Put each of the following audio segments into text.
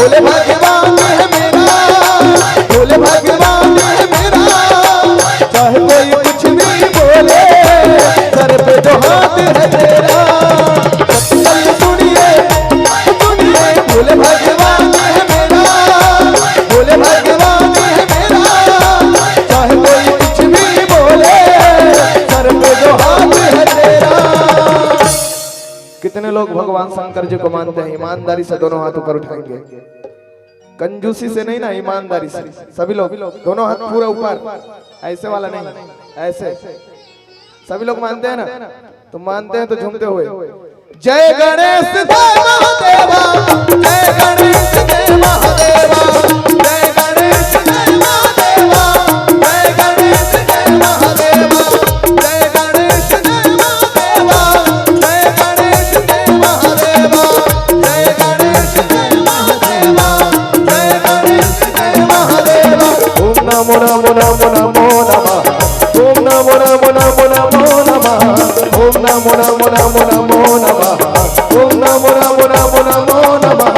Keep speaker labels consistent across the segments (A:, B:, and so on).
A: भोले भगवान है मेरा, भोले भगवान है मेरा। चाहे कोई कुछ भी बोले, सर पे जो हाथ है तेरा। सुनिए सुनिए, भोले भगवान है मेरा, भोले भगवान है मेरा। चाहे कोई कुछ भी बोले, सर पे जो हाथ है तेरा। कितने लोग भगवान शंकर जी को मानते हैं? ईमानदारी से दोनों हाथ ऊपर उठाएंगे, कंजूसी से नहीं ना, ईमानदारी से। सभी लोग दोनों हाथ पूरा ऊपर, ऐसे वाला नहीं, ऐसे। सभी लोग मानते हैं ना? तो मानते हैं तो झूमते हुए जय गणेश देव महादेवा, जय गणेश देव महादेवा, जय गणेश देव महादेवा, जय गणेश देव महादेवा, जय गणेश देव महादेवा, जय गणेश देव महादेवा, जय गणेश देव महादेवा, जय गणेश देव महादेवा। ओम नमो नमो नमो नमो नमः, ओम नमो नमो नमो नमो नमः, ओम नमो नमो नमो नमो नमः, ओम नमो नमो नमो नमो नमः,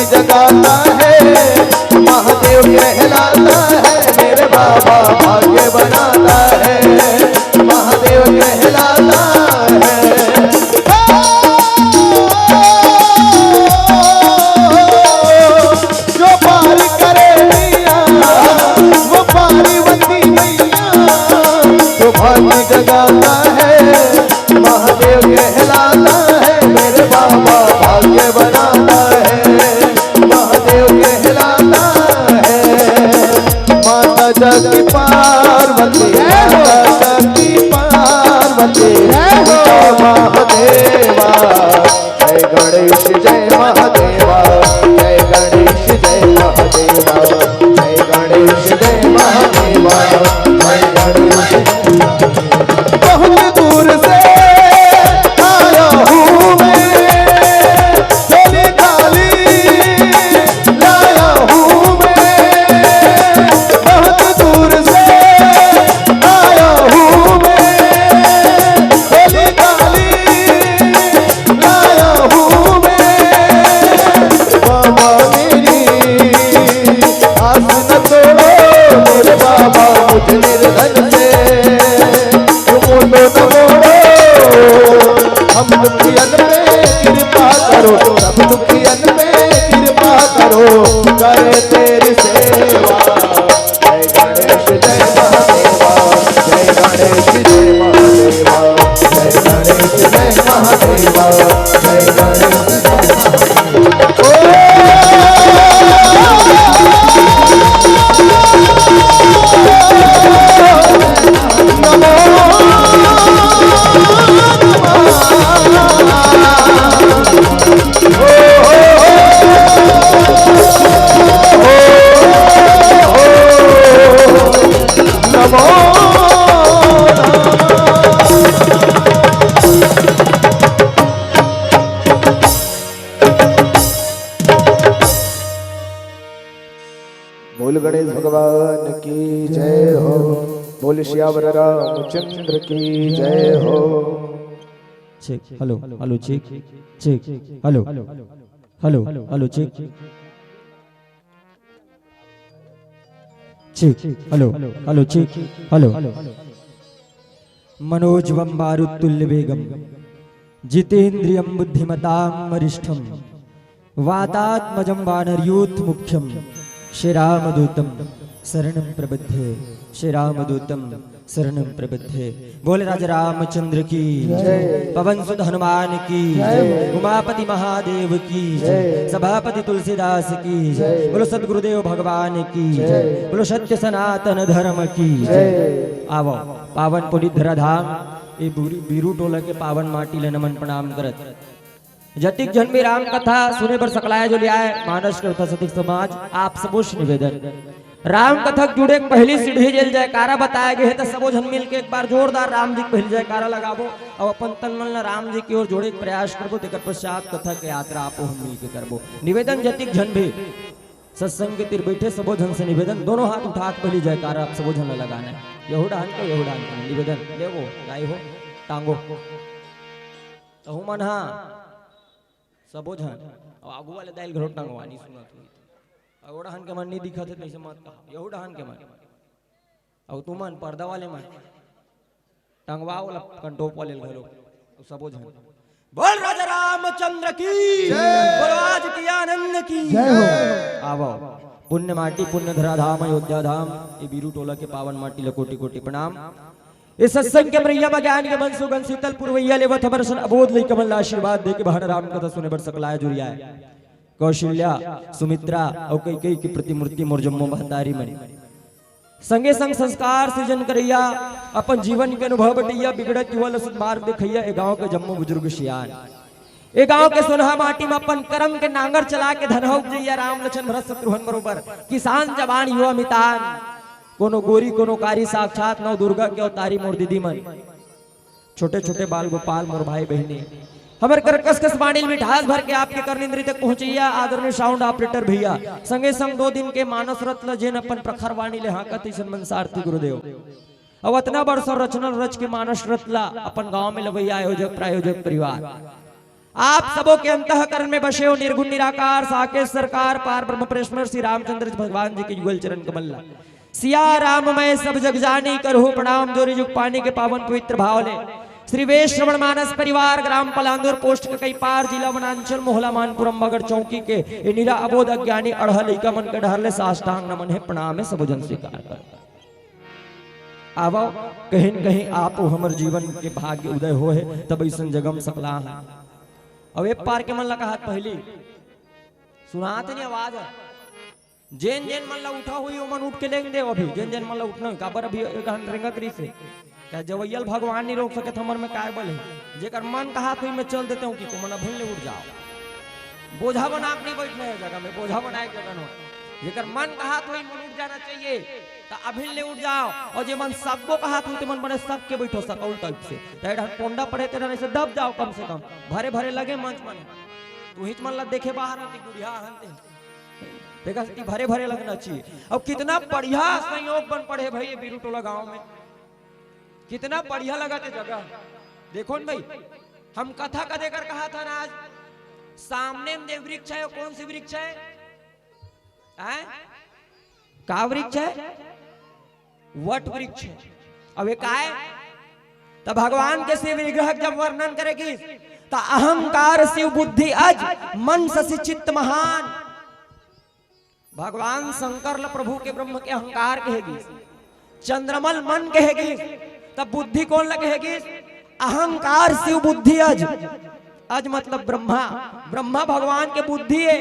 A: जगाता है महादेव कहलाता है, मेरे बाबा भाग्य बनाता है, महादेव कहलाता है। जो पार करे मैया वो पार्वती मैया, जो भाग्य जगाता है महादेव कहलाता है, मेरे बाबा भाग्य बनाता है, जगी पार्वती, जगी पार्वती, महादेवा। जय गणेश जय महादेवा, जय गणेश जय महादेवा, जय गणेश जय महादेवा, जय गणेश। बहुत दूर से आया हूँ मैं, झोली खाली लाया हूँ मैं, बहुत दूर से आया हूँ मैं, झोली खाली लाया हूँ मैं। बोले श्यावर रामचंद्र की जय हो।
B: Check hello hello check check hello hello hello check check hello hello check hello मनोजवम मारुतुल्य वेगम जितेन्द्रियं बुद्धिमतां वरिष्ठम वातात्मजं वानरयूथ मुख्यम श्रीरामदूतम शरणं प्रबद्धे श्रीरामदूतम शरणं प्रबद्धे। बोले राजा रामचंद्र की पवन सुत हनुमान की उमापति महादेव की सभापति तुलसीदास की बोलो सदगुरुदेव भगवान की बोलो सत्य सनातन धर्म की। आवो पावन पुनीत धराधाम ये बीरू टोला के पावन माटी ले नमन प्रणाम करत जतिक जन भी राम कथा सुने पर सकलाया जो लिया है मानस करता सतिक समाज आप सबोश निवेदन राम कथक जुड़े पहली सीढ़ी जेल जयकारा बताया गया है तो सबो जन मिल के एक बार जोरदार राम जी पहली जयकारा लगाबो और अपन तन मन राम जी की ओर जोड़े प्रयास करबो तेकर पश्चात कथा के यात्रा आपो हम मिल के करबो। निवेदन जतिक जन भी सत्संग के तीर बैठे सबो जन से निवेदन दोनों हाथ उठा के पहली जयकारा आप सबो जन लगाना है। यहूदा हन को यहूदा हन निवेदन लेवो गाई हो टांगो तो मन हां सबो जन आगू वाले दाइल घरोट टांगवानी सुनत हुई और हन के मन नहीं दिखत है नहीं मत कहा यहूदा हन के मन और तू मन पर्दा वाले मन टंगवा वाला कंटोप वाले घरो सबो जन बोल राजा रामचंद्र की बोलो आज की आनंद की जय हो। आवो पुण्य माटी पुण्य धरा धाम अयोध्या धाम ये बीरू टोला के पावन माटी ल कोटि कोटि प्रणाम। इस सत्संग के ब्रह्मा में ज्ञान के मन सुगन शीतल पुरवैया लेवत हमरसन अबोध लई कमल आशीर्वाद दे के बहन राम कथा सुने बर सकलाया जुरिया है कौशल्या सुमित्रा और कई कई की प्रतिमूर्ति मोर जम्मो महतारी मनी संगे संग संस्कार सृजन करैया अपन जीवन के अनुभव बटैया बिगड़त युवल सद्मार्ग देखैया ए गांव के जम्मो बुजुर्ग शियान ए गांव के सोनहा माटी में अपन कर्म के नांगर चला के धनहौ जैया राम लक्ष्मण भरत शत्रुघ्न बरोबर किसान जवान युवा मितान कोनो गोरी कोनो कारी साक्षात नव दुर्गा के अवतारी मोर दीदी मन छोटे छोटे बाल गोपाल मोर भाई बहने हमर करकस कस बाणिल मिठास भर के आपके कर्णेंद्र तक पहुंचैया आदरणीय साउंड ऑपरेटर भैया संगे संग 2 दिन के मानस रत्न जेन अपन प्रखर वाणी ले हाकत ईसन मनसारती गुरुदेव अब इतना वर्ष रचना रच के मानस रत्ला अपन गांव में लवैया आयोजक प्रायोजक परिवार आप सबों के अंतःकरण में बसे हो निर्गुण निराकार साकेत सरकार पार ब्रह्म परेश्वर श्री रामचंद्र भगवान जी के युगल चरण कमल सिया राम मैं सब जग जानी करहु प्रणाम जोरी जुग पानी के पावन पवित्र भाव ले श्री वेश श्रवण मानस परिवार ग्राम पलांदुर पोस्ट के कई पार जिला वनांचल मोहला मानपुरम बगड़ चौकी के निरा अबोध अज्ञानी अड़हल मन के डहरले साष्टांग नमन है प्रणाम है सब जन स्वीकार कर। आवो कहीं कहीं आप हमर जीवन के भाग्य उदय हो है तब ऐसा जगम सकला है। अब एक पार के मन लगा हाथ पहली सुनाते नहीं आवाज है जेन जेन मन ला उठा हुई वो मन उठ के लेंगे अभी जेन जेन मन ला उठना काबर अभी रिंगत रही से क्या जवैयल भगवान नहीं रोक सके हमर में काय बल है जेकर मन कहा तो मैं चल देते हूँ कि को मन अभी ले उठ जाओ बोझा बना के नहीं बैठना है जगह में बोझा बनाए के बनो जेकर मन कहा तो मन उठ जाना चाहिए तो अभी ले उठ जाओ और जे मन सबको कहा तो मन बने सबके बैठो सकौल टाइप से पोंडा पड़े तेरा से दब जाओ कम से कम भरे भरे लगे मंच मन तू हिच मन ला देखे बाहर होती गुड़िया हंते देखा भरे भरे लगना चाहिए। अब कितना बढ़िया संयोग बन पड़े भाई ये बीरू टोला गांव में कितना बढ़िया लगा थे जगह देखो न भाई हम कथा का देकर कहा था ना आज सामने में जो वृक्ष है कौन सी वृक्ष है का वृक्ष है वट वृक्ष है। अब एक आए तो भगवान के शिव विग्रह जब वर्णन करेगी तो अहंकार शिव बुद्धि अज मन शशि चित्त महान भगवान शंकर ल प्रभु के ब्रह्म के अहंकार कहेगी चंद्रमल मन कहेगी तब बुद्धि कौन लगेगी अहंकार शिव बुद्धि अज अज मतलब ब्रह्मा ब्रह्मा भगवान के बुद्धि है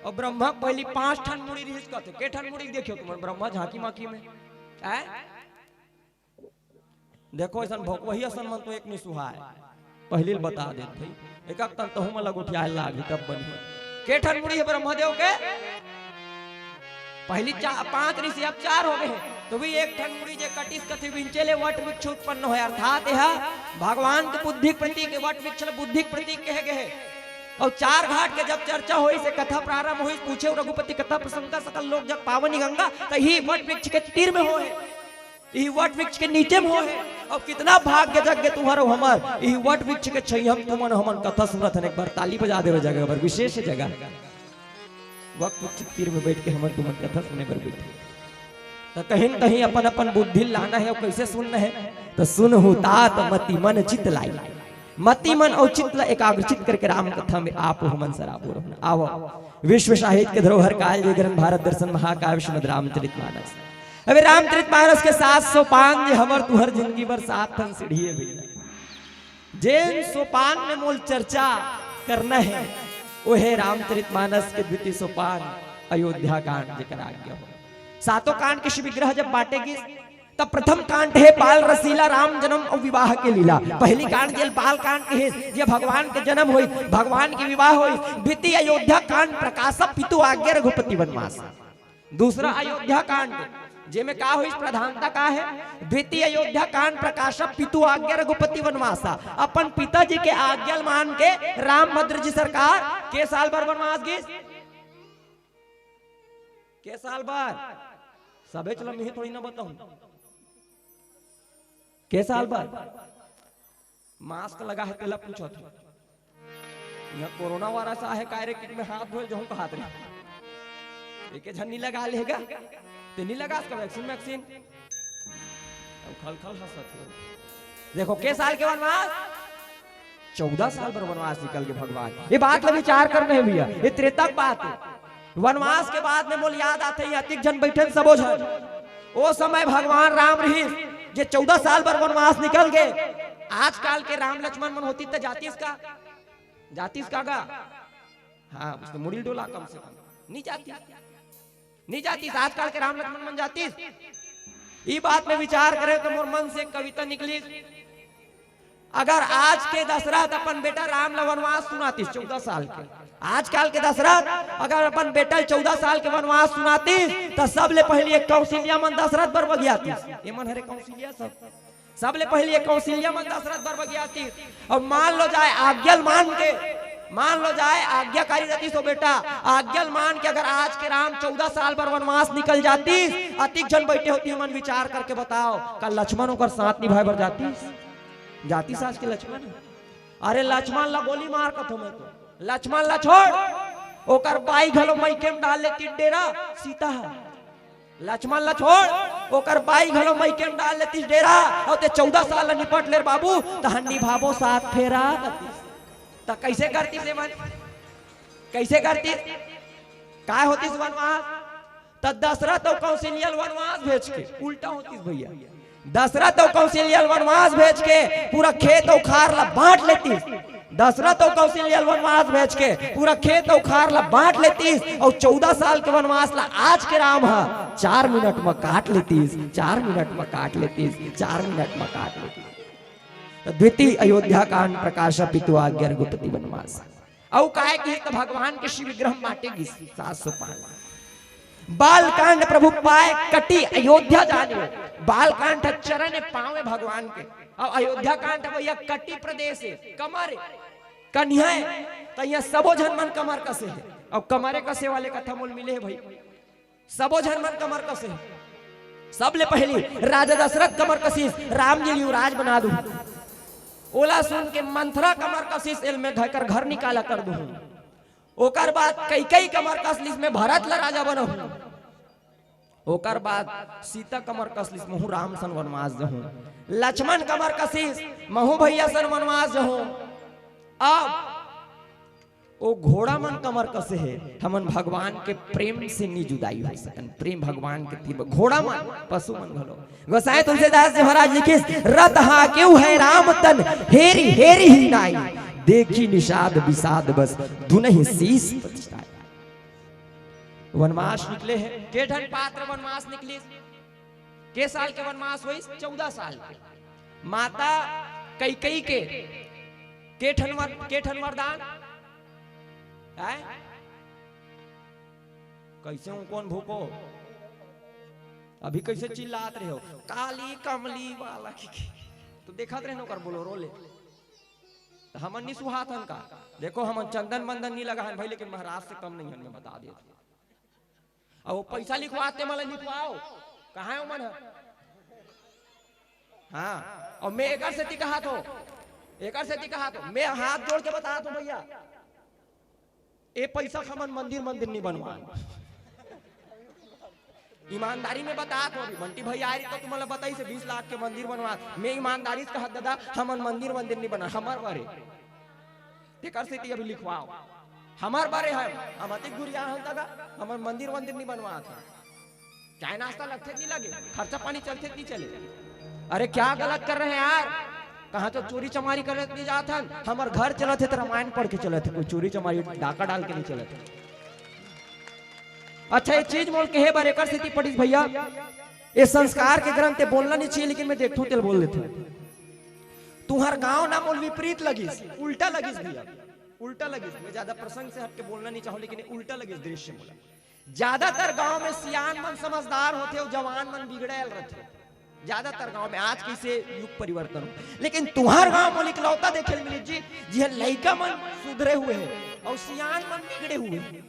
B: और ब्रह्मा पहली 5 ठन मुड़ी रिहिस कहते के ठन मुड़ी देखियो तुम ब्रह्मा झांकी माकी में है देखो ऐसा वही असन मन तो एक नहीं सुहा है पहले बता दे भाई एक तन तो हम लग उठिया लागी तब बनी के ठन मुड़ी है ब्रह्मदेव के पहली 5 ऋषि अब 4 हो गए तो भी एक ठन मुड़ी जे कटिस कथि विंचेले वट वृक्ष उत्पन्न हो अर्थात यह भगवान के बुद्धि प्रतीक वट वृक्ष बुद्धि प्रतीक कहे गए और 4 घाट के जब चर्चा हुई से कथा प्रारंभ हुई पूछे रघुपति कथा प्रसंग सकल लोग जब पावनी गंगा तो ही वट वृक्ष के तीर में हो ई वट वृक्ष के नीचे में हो है और कितना भाग्य जग तुम्हारो हमर ई वट वृक्ष के छैहम तुमन हमन कथा सुनत हन। एक बार ताली बजा देवे जगह पर, विशेष जगह वक्त वृक्ष तीर में बैठ के हमन तुमन कथा सुने पर बैठे। तो कहीं न कहीं अपन अपन बुद्धि लाना है और कैसे सुनना है, तो सुनहु तात मति मन चित लाई। मति मन और चित्त एकाग्रचित करके राम कथा में आप हमन सराबो रहना। आओ विश्व साहित्य के धरोहर काल जयग्रंथ भारत दर्शन महाकाव्य श्रीमद् रामचरितमानस। अबे रामचरितमानस के 7 सोपान जे हमर तुहर जिंदगी भर 7 ठन सीढ़ी है भैया। जेन सोपान में मूल चर्चा करना है वो है रामचरितमानस के द्वितीय सोपान अयोध्या कांड जेकर आज्ञा हो। 7 कांड के श्री विग्रह जब बांटेगी तब प्रथम कांड है बाल रसीला राम जन्म और विवाह के लीला। पहली कांड जेल बाल कांड के है जे भगवान के जन्म हुई, भगवान के विवाह हुई। द्वितीय अयोध्या कांड प्रकाश पितु आज्ञा रघुपति वनवास। दूसरा अयोध्या कांड जे में का हुई प्रधानता का है, द्वितीय अयोध्या कांड प्रकाश पितु आज्ञा रघुपति वनवासा। अपन पिताजी के आज्ञा मान के राम भद्र जी सरकार के साल भर वनवास गई, के साल भर सबे चलो मैं थोड़ी ना बताऊं के साल भर मास्क लगा है तेला पूछो था यहाँ कोरोना वायरस आहे कायरे किट में हाथ धोए जहूं का हाथ रे एक झन्नी लगा लेगा ते नहीं लगा इसका वैक्सीन अब खल हंसत हो। देखो के साल के वनवास 14 साल पर वनवास निकल के भगवान। ये बात का विचार करने है भैया, ये त्रेता बात है। वनवास के बाद में मोल याद आते ही अतिक जन बैठे सबो जन वो समय भगवान राम रही जे 14 साल पर वनवास निकल गए। आजकल के राम लक्ष्मण मन होती तो जातीस का गा हाँ उसने मुड़ी डोला कम से कम नहीं जाती आजकल के राम लक्ष्मण मन जाती। ये बात में विचार करें तो मोर मन से कविता निकली, अगर आज के दशरथ अपन बेटा राम ला वनवास सुनाती 14 साल के, आजकल के दशरथ अगर अपन बेटा 14 साल के वनवास सुनाती तो सबले पहले एक कौशल्या मन दशरथ बर बगियाती। ये मन हरे कौशल्या सबले पहले एक कौशल्या मन दशरथ बर बगियाती। और मान लो जाए आज्ञाकारी रहती सो बेटा आज्ञा मान के अगर आज के राम 14 साल पर वनवास निकल जाती, अतिक जन बैठे होती मन विचार करके बताओ कल लक्ष्मण होकर साथ निभाए बर जाती सास के लक्ष्मण। अरे लक्ष्मण ला गोली मार कथो मैं तो लक्ष्मण ला छोड़ ओकर बाई घलो मई केम डाल लेती डेरा सीता। लक्ष्मण ला छोड़ ओकर बाई घलो मई केम डाल लेती डेरा और ते 14 साल निपट ले बाबू तहन निभाबो साथ फेरा तो कैसे करती से मन कैसे करती काय होती वनवास। तो दशरथ और कौशल्या वनवास भेज के उल्टा होती भैया। दशरथ और कौशल्या वनवास भेज के पूरा खेत और खार ला बांट लेती। दशरथ और कौशल्या वनवास भेज के पूरा खेत और खार ला बांट लेती और 14 साल के वनवास ला आज के राम 4 मिनट में काट लेती 4 मिनट में काट लेती 4 मिनट में काट लेती। द्वितीय अयोध्या कांड प्रकाश पितु आज्ञा रघुपति वनवास। औ काहे की तो भगवान के श्री विग्रह बांटेगी 705 बाल कांड प्रभु पाए कटी अयोध्या जाने। बाल कांड चरण पावे भगवान के और अयोध्या कांड भैया कटी प्रदेश है कमर कन्या तो यहाँ सबो जन मन कमर कसे है और कमरे कसे वाले कथा मूल मिले है भाई सबो जन मन कमर कसे है। सबले पहली राजा दशरथ कमर कसीस राम जी युवराज बना दू। ओला सुन के मंथरा कमर कसीस एल में धकर घर निकाला कर दू। ओकर बाद कई कमर कसलिस में भरत ला राजा बनो। ओकर बाद सीता कमर कसलिस महू राम सन वनवास जहूं। लक्ष्मण कमर कसीस महू भैया सन वनवास जहूं। अब ओ घोड़ा मन कमर कसे है हमन भगवान के प्रेम से नहीं जुदाई हो सकन। प्रेम भगवान के तीर घोड़ा मन पशु मन घलो। गोसाई तुलसीदास जी महाराज लिखे रत हा क्यों है राम तन हेरी हेरी ही नाई देखी निषाद विषाद बस दुनहि शीस प्रतिष्ठाई। वनवास निकले हैं के ढन पात्र वनवास निकली के साल के वनवास हुई 14 साल के। माता कैकेयी के ठन वरदान कैसे हूं कौन भूको अभी कैसे चिल्लात रहे हो काली कमली वाला तो देखा रहे नौकर बोलो रोले तो हमन नहीं सुहाथन का। देखो हम चंदन मंदन नहीं लगा भाई लेकिन महाराज से कम नहीं हमें बता दिया। अब वो पैसा लिखवाते मतलब लिखवाओ कहाँ है मन
C: हाँ, और मैं एकर से कहा तो मैं हाथ जोड़ के बता तो भैया, ए पैसा हमन मंदिर नहीं बनवा, ईमानदारी में बता तो अभी बंटी भैया आई तो तुम्हारा बताई से 20 लाख के मंदिर बनवा, मैं ईमानदारी से कहा दादा हमन मंदिर नहीं बना, हमार बारे एकर से अभी लिखवाओ, हमार बारे है हम अति गुरिया दादा हमन मंदिर नहीं बनवा था, चाय नाश्ता लगते नहीं लगे, खर्चा पानी चलते नहीं चले, अरे क्या गलत कर रहे हैं यार, कहाँ तो चोरी चमारी कर नहीं जाते, हमारे घर चले थे तो रामायण पढ़ के चले थे, कोई चोरी चमारी डाका डाल के नहीं चले थे। अच्छा ये चीज बोल के है बार एकर से पढ़ी भैया, ये संस्कार के ग्रंथ बोलना नहीं चाहिए, लेकिन मैं देखूं तेल बोल देते तुम्हार गांव ना बोल विपरीत लगिस, उल्टा लगिस भैया, उल्टा लगिस, मैं ज्यादा प्रसंग से हटके बोलना नहीं चाहूं, लेकिन उल्टा लगिस दृश्य बोला, ज्यादातर गांव में सियान मन समझदार होते और जवान मन बिगड़ेल रहते, ज्यादातर गांव में आज कैसे युग परिवर्तन हो, लेकिन तुम्हार गांव में इकलौता देखे मिली जी लड़का मन सुधरे हुए हैं और सियान मन बिगड़े हुए हैं।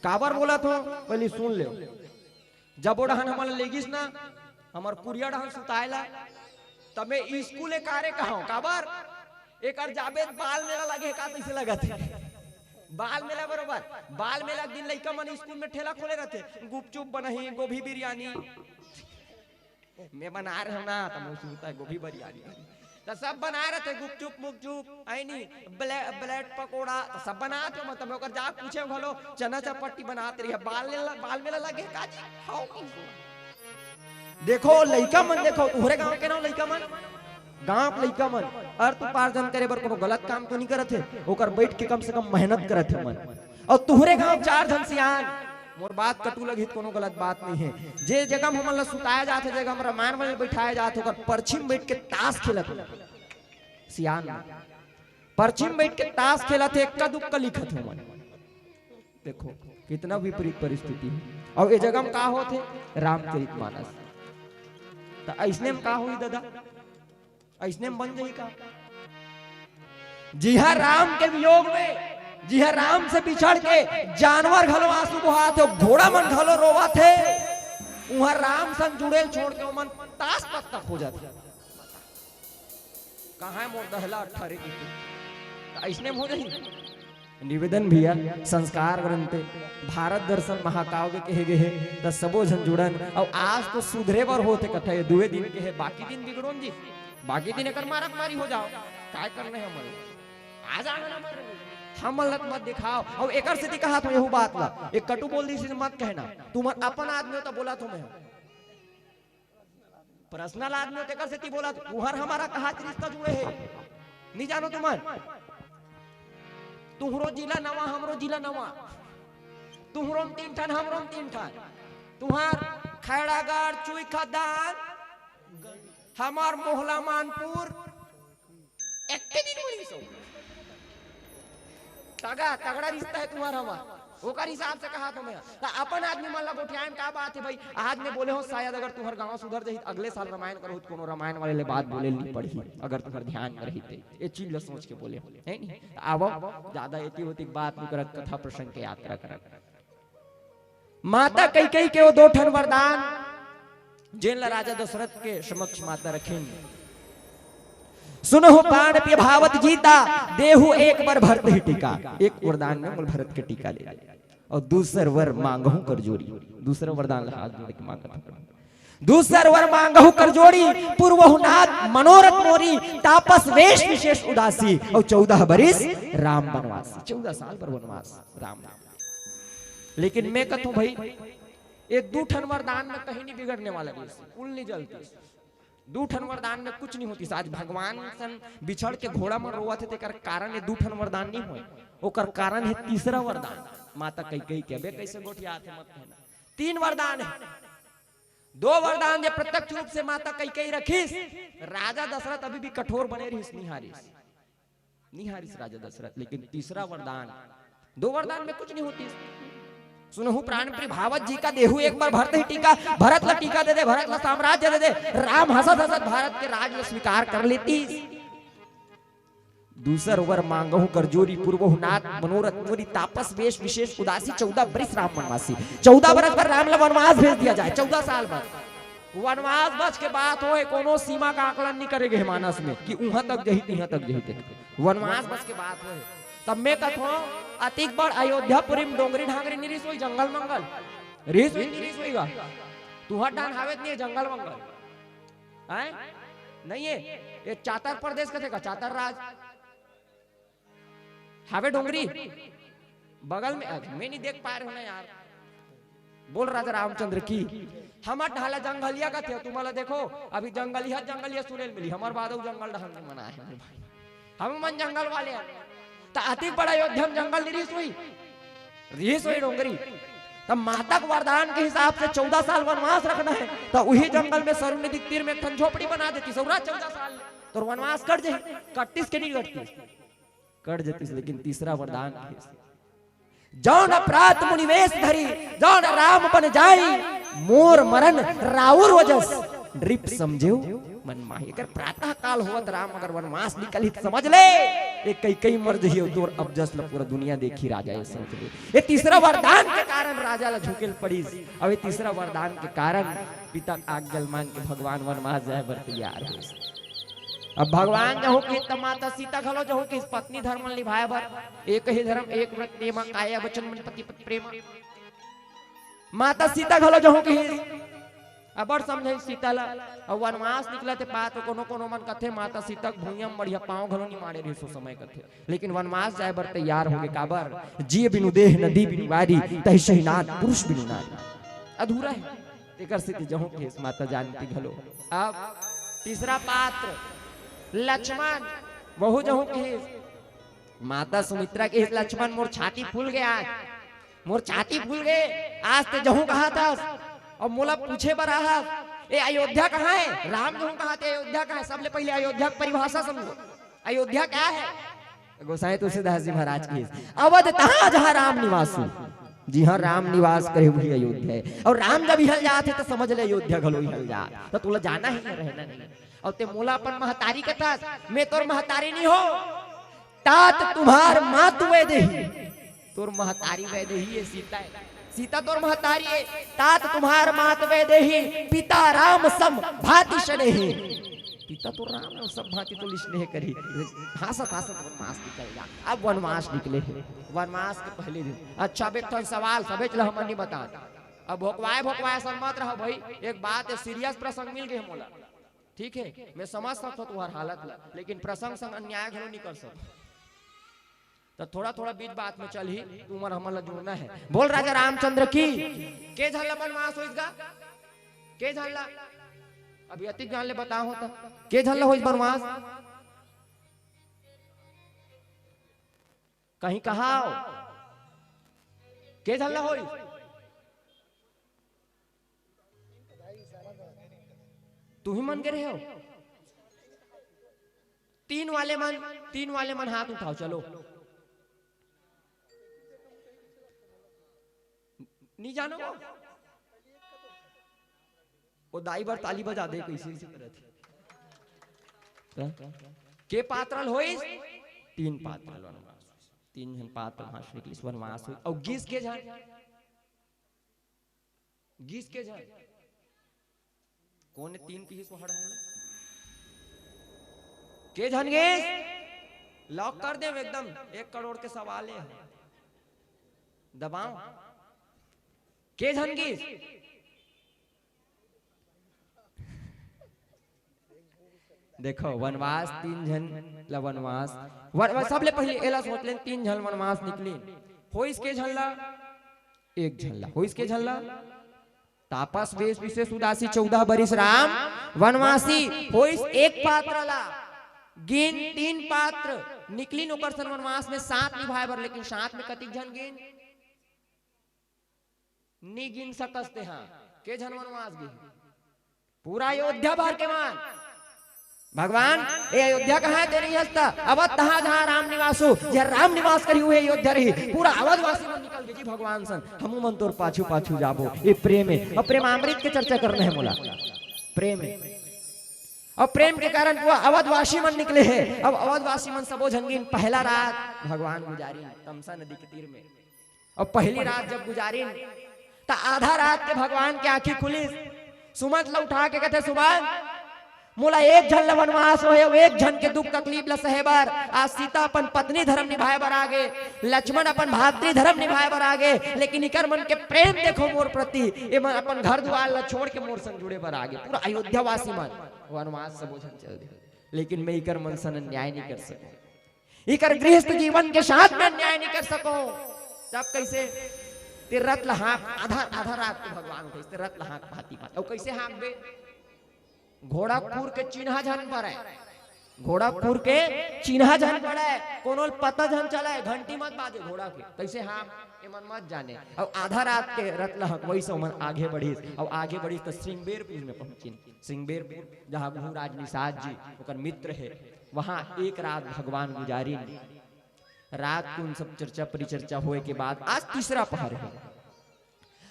C: काबर बोला तो पहले सुन ले, जब ओढ़न हमारे लेगिस ना हमार कुरिया डहन सुताएला तब मैं स्कूल कारे कहा काबर एक जावेद बाल मेला लगे का कैसे लगा थे बाल मेला बरोबर, बाल मेला दिन लड़का मन स्कूल में ठेला खोले रहते, गुपचुप बनही गोभी बिरयानी मैं बना रहा हूँ ना, तो गोभी बिरयानी तो सब बनाए रहते, गुपचुप मुपचुप आई नहीं ब्रेड पकोड़ा तो सब बनाते हो, मतलब ओकर जा पूछे भलो चना चपाटी बनाते रही, बाल मेला लगे काजी खाओ देखो लड़का मन, देखो तुहरे गांव के नाम लड़का मन, गांव लड़का मन अर्थ उपार्जन करे बर कोनो गलत काम तो नहीं करत है, ओकर बैठ के कम से कम मेहनत करत है मन, और तुहरे गांव 4 जन सियान, मोर बात कटू लगी कोनो गलत बात नहीं है, जे जगह हमन ला सुताया जाथे, जगह हम रामायण में बैठाया जाथे, ओकर परछिम बैठ के ताश खेलत सियान, परछिम बैठ के ताश खेलत है, एक्का दुक्का लिखत है मन, देखो कितना विपरीत परिस्थिति है। और ये जगह में का होथे रामचरितमानस, तो ऐसने में का हुई दादा, ऐसने में बन जाई का, जी हाँ राम के वियोग में, जी हाँ राम से बिछड़ के जानवर घलो आंसू बहाते, घोड़ा मन घलो रोवाथे, वहां राम संग जुड़ेल छोड़ के मन ताश पत्ता हो जाते, कहाँ है मोर दहला 18 की, ऐसने में हो जाई। निवेदन भैया संस्कार ग्रंथ भारत दर्शन महाकाव्य कहे गए है, तो सबो जन जुड़न, और आज तो सुधरे बर होते कथा ये 2 दिन के है, बाकी दिन बिगड़ोन जी, बाकी दिन एकर मारक मारी हो जाओ, काय करने हमन आ जाना ना मारे, हम लत मत दिखाओ, और एकर से कहा तो यहू बात ला, एक कटु बोल दी से मत कहना, तुम अपन आदमी हो तो बोला तो मैं पर्सनल आदमी हो तो एकर से बोला तो तुहर हमारा कहा रिश्ता जुड़े है, नहीं जानो तुमन, तुहरो जिला नवा हमरो जिला नवा, तुहरो 3 ठन हमरो 3 ठन, तुहार खैड़ागढ़ चुई खदान हमार मोहला मानपुर एक दिन मरी सो, तगड़ा रिश्ता है तुम्हारा हमार, ओकर हिसाब से कहा तो मैं तो अपन आदमी मन ला गोठियान का बात है भाई, आज में बोले हो शायद अगर तुम्हार गांव सुधर जाही अगले साल रामायण करो कोनो रामायण वाले ले बात बोले नहीं पड़ी, अगर तुम्हार ध्यान में रही ये चीज ला सोच के बोले है नहीं, आवो ज्यादा एती होती बात नहीं करत, कथा प्रसंग के यात्रा करत। माता कई के वो 2 ठन वरदान जेन ला राजा दशरथ के समक्ष माता रखें, सुनो प्राण प्रिय भावत जीता देहु एक बार भरत ही टीका, एक वरदान में भरत के टीका ले और दूसर वर मांगहु कर जोड़ी, दूसरा वरदान हाथ जोड़ के मांगत, दूसर वर मांगहु कर जोड़ी पूर्वहु नाथ मनोरथ मोरी, तापस वेश विशेष उदासी, और 14 बरिस राम वनवासी, 14 साल पर वनवास राम। लेकिन मैं कहूं भाई ये 2 ठन वरदान में कहीं नहीं बिगड़ने वाला, कुल नहीं जलती, 2 ठन वरदान में कुछ नहीं होती, आज भगवान सन बिछड़ के घोड़ा में रोवा थे तेकर कारण ये 2 ठन वरदान नहीं हुए, ओकर कारण है तीसरा वरदान, माता कई के बे कैसे गोठिया थे मत कहना, 3 वरदान है, 2 वरदान जो प्रत्यक्ष रूप से माता कई रखीस, राजा दशरथ अभी भी कठोर बने रहीस, निहारिस राजा दशरथ, लेकिन तीसरा वरदान, 2 वरदान में कुछ नहीं होती। सुनहु प्राण प्रिय भावत जी का देहु एक बार भरत ही टीका, भरत ला टीका दे दे, भरत ला साम्राज्य दे दे, राम हसत हसत भारत के राज ला स्वीकार कर लेती। दूसर वर मांगहु कर जोरी पूर्वहु नाथ मनोरथ मोरी, तापस वेश विशेष उदासी, 14 बरिस राम वनवासी, 14 बरस पर राम ला वनवास भेज दिया जाए, 14 साल बाद वनवास बच के बात हो कोनो सीमा का आकलन नहीं करेगे मानस में कि उहाँ तक जही तिहाँ तक जही वनवास बच के बात हो तब मैं कथो अतिक बड़ अयोध्यापुरी में डोंगरी ढांगरी निरीस हुई जंगल मंगल रीस हुई निरीस हुईगा तुहर डान हावेत नहीं है जंगल मंगल हैं नहीं है ये चातर प्रदेश कथे का चातर राज हावे डोंगरी बगल में मैं नहीं देख पा रहे हो ना यार बोल राजा रामचंद्र की हमार ढाला जंगलिया का थे तुम्हारा देखो अभी जंगलिया सुनेल मिली हमार बादव जंगल ढहन में मना है हम मन जंगल वाले हैं तो अति बड़ा अयोध्या में जंगल रीस हुई डोंगरी तब माता को वरदान के हिसाब से 14 साल वनवास रखना है तो वही जंगल में सरुण नदी तीर में एक झोपड़ी बना देती सौरा 14 साल तो वनवास कट जाए कट्टीस के नहीं कट जाती लेकिन तीसरा वरदान जौन अपराध मुनिवेश धरी जौन राम बन जाई मोर मरण राउर वजस ड्रिप समझो मन माही अगर प्रातः काल होवत राम अगर वनवास निकली समझ ले ये कई मर जही तोर अब जस पूरा दुनिया देखी राजा ये समझ ले ये तीसरा वरदान के कारण राजा ला झुकेल पड़ी अब ये तीसरा वरदान के कारण पिता आज्ञा मान के भगवान वनवास जाए बर तैयार हो अब भगवान जहो कि त माता सीता खलो जहो कि पत्नी धर्म निभाए बर एक ही धर्म एक व्रत प्रेम काया वचन मन पति प्रेम माता सीता खलो जहो कि अबर समझे सीता ला और वनवास निकलते पात कोनो कोनो मन कथे माता सीता भूइया बढ़िया पांव घलो नहीं मारे रे सो समय कथे लेकिन वनवास जाए बर तैयार होगे काबर जी बिनु देह नदी बिनु वारी तहि सहीनाथ पुरुष बिनु नारी अधूरा है एकर स्थिति जहो कि माता जानती घलो अब तीसरा पात्र लक्ष्मण बहु जहू के माता सुमित्रा के लक्ष्मण मोर छाती फूल गया मोर छाती फूल गए आज ते जहू कहा था और मोला पूछे बर रहा ये अयोध्या कहाँ है राम जहू कहा थे अयोध्या कहाँ है सबले पहले अयोध्या की परिभाषा समझो अयोध्या क्या है गोसाई तुलसीदास जी महाराज की अवध तहाँ जहाँ राम निवास जी हाँ राम निवास करे हुई अयोध्या है और राम जब हिल जाते तो समझ ले अयोध्या घलो हिल जा तो तुला जाना ही रहना नहीं और ते मोला अपन महतारी के था मैं तोर महतारी नहीं हो तात तुम्हार मात वे देही तोर महतारी वे देही है सीता तोर महतारी है तात तुम्हार मात वे देही पिता राम सम भांति शनेही पिता तो राम ने सब भांति तो स्नेह करी हासत वनवास निकल जा अब वनवास निकले वनवास के पहले दिन अच्छा बेटा सवाल सबे चला हम नहीं बता अब भोकवाए सब मत रहो भाई एक बात है सीरियस प्रसंग मिल गए मोला ठीक है मैं समझ सकता तुम्हार हालत ला लेकिन प्रसंग संग अन्याय घलो नहीं कर सकता तो थोड़ा थोड़ा बीच बात में चल ही तुम्हार हमला जुड़ना है बोल राजा रामचंद्र की के झल्ला वनवास होइगा के झल्ला अभी अति जान ले बता होता के झल्ला होइस वनवास कहीं कहा के झल्ला होइस तू ही मन के रहे हो तीन वाले मन हाथ उठाओ चलो नहीं जानो वो दाई बार ताली बजा दे कैसे के पात्रल होइस तीन पात्रल वनवास तीन जन पात्र भाष निकली वनवास हुई और गीस के झन कौन तीन पीस हड़ के झन गीस लॉक कर दे एकदम 1 करोड़ के सवाल है दबाओ के झन गीस देखो वनवास तीन झन वनवास सबले पहले एला सोच ले तीन झन वनवास निकली होइस के झल्ला एक झल्ला होइस के झल्ला तापस वेश विशेष उदासी 14 बरिस राम वनवासी होइस एक पात्र ला गिन 3 पात्र निकली नौकर सन वनवास में 7 निभाए बर लेकिन 7 में कतिक झन गिन नी गिन सकते हाँ के झन वनवास गिन पूरा अयोध्या भर के मान भगवान ये अयोध्या कहाँ है तेरी हस्ता अवध तहाँ जहाँ राम निवास हो जहाँ राम निवास करी हुए अयोध्या रही पूरा अवधवासी मन निकल गए जी भगवान सन हमू मन तोर पाछू जाबो ये प्रेम है और प्रेमामृत के चर्चा करना है मोला प्रेम है और प्रेम के कारण वो अवधवासी मन निकले हैं अब अवधवासी मन सबो झंगिन पहला रात भगवान गुजारी तमसा नदी के तीर में और पहली रात जब गुजारी तो आधा रात के भगवान की आंखें खुली सुमन ला उठा के कहते सुमन मोला एक झन ला वनवास होए, एक झन के दुख तकलीफ ला सहेबर। आज सीता अपन पत्नी धर्म निभाए बर आगे, लक्ष्मण अपन भातृ धर्म निभाए बर आगे, लेकिन इकर मन के प्रेम देखो मोर प्रति, ये मन अपन घर द्वार ला छोड़ के मोर संग जुड़े बर आगे। पूरा अयोध्या वासी मन वनवास सब झन चल दे, लेकिन मैं इकर मन सन न्याय नहीं कर सको, इकर गृहस्थ जीवन के साथ में न्याय नहीं कर सको। जब कैसे ते रत ला हाँक आधा आधा रात को भगवान उठे ते रत ला हाँक भाती भात, और कैसे हाँक बे घोड़ा खूर के चिन्हा झन पड़े, घोड़ा खूर के चिन्हा झन पड़े, कोनो पता झन चले, घंटी मत बाजे घोड़ा के, कैसे हाँ ये मन मत जाने। और आधा रात के रत्न वही से मन आगे बढ़ी, और आगे बढ़ी तो श्रृंगबेरपुर में पहुंची। श्रृंगबेरपुर जहाँ गुरुराज निषाद जी उनका मित्र है, वहां एक रात भगवान गुजारी। रात को उन सब चर्चा परिचर्चा हुए के बाद आज तीसरा पहर है,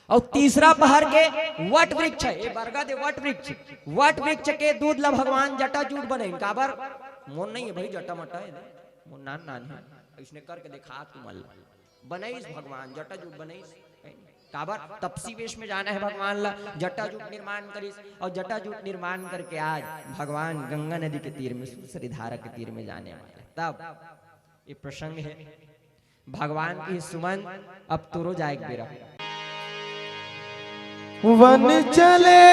C: और तीसरा पहर के वट वृक्ष है, ये बरगद वट वृक्ष के दूध ला भगवान जटाजूट बने। काबर मोन नहीं है भाई, जटा मटा है मोन नान नान है, इसने करके दिखा तुमल बनईस भगवान जटाजूट बनईस। काबर तपसी वेश में जाना है भगवान ला, जटाजूट निर्माण करिस, और जटाजूट निर्माण करके आज भगवान गंगा नदी के तीर में सुसरी धारा के तीर में जाने वाले। तब ये प्रसंग है भगवान की सुमन अब तुरो जाए बेरा।
A: वन चले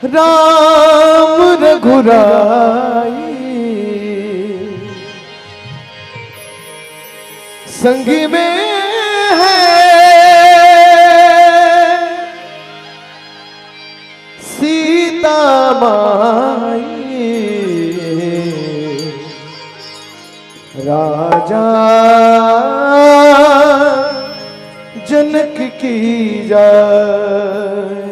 A: राम रघुराई, संग में है सीता माई, राजा जनक की जाए।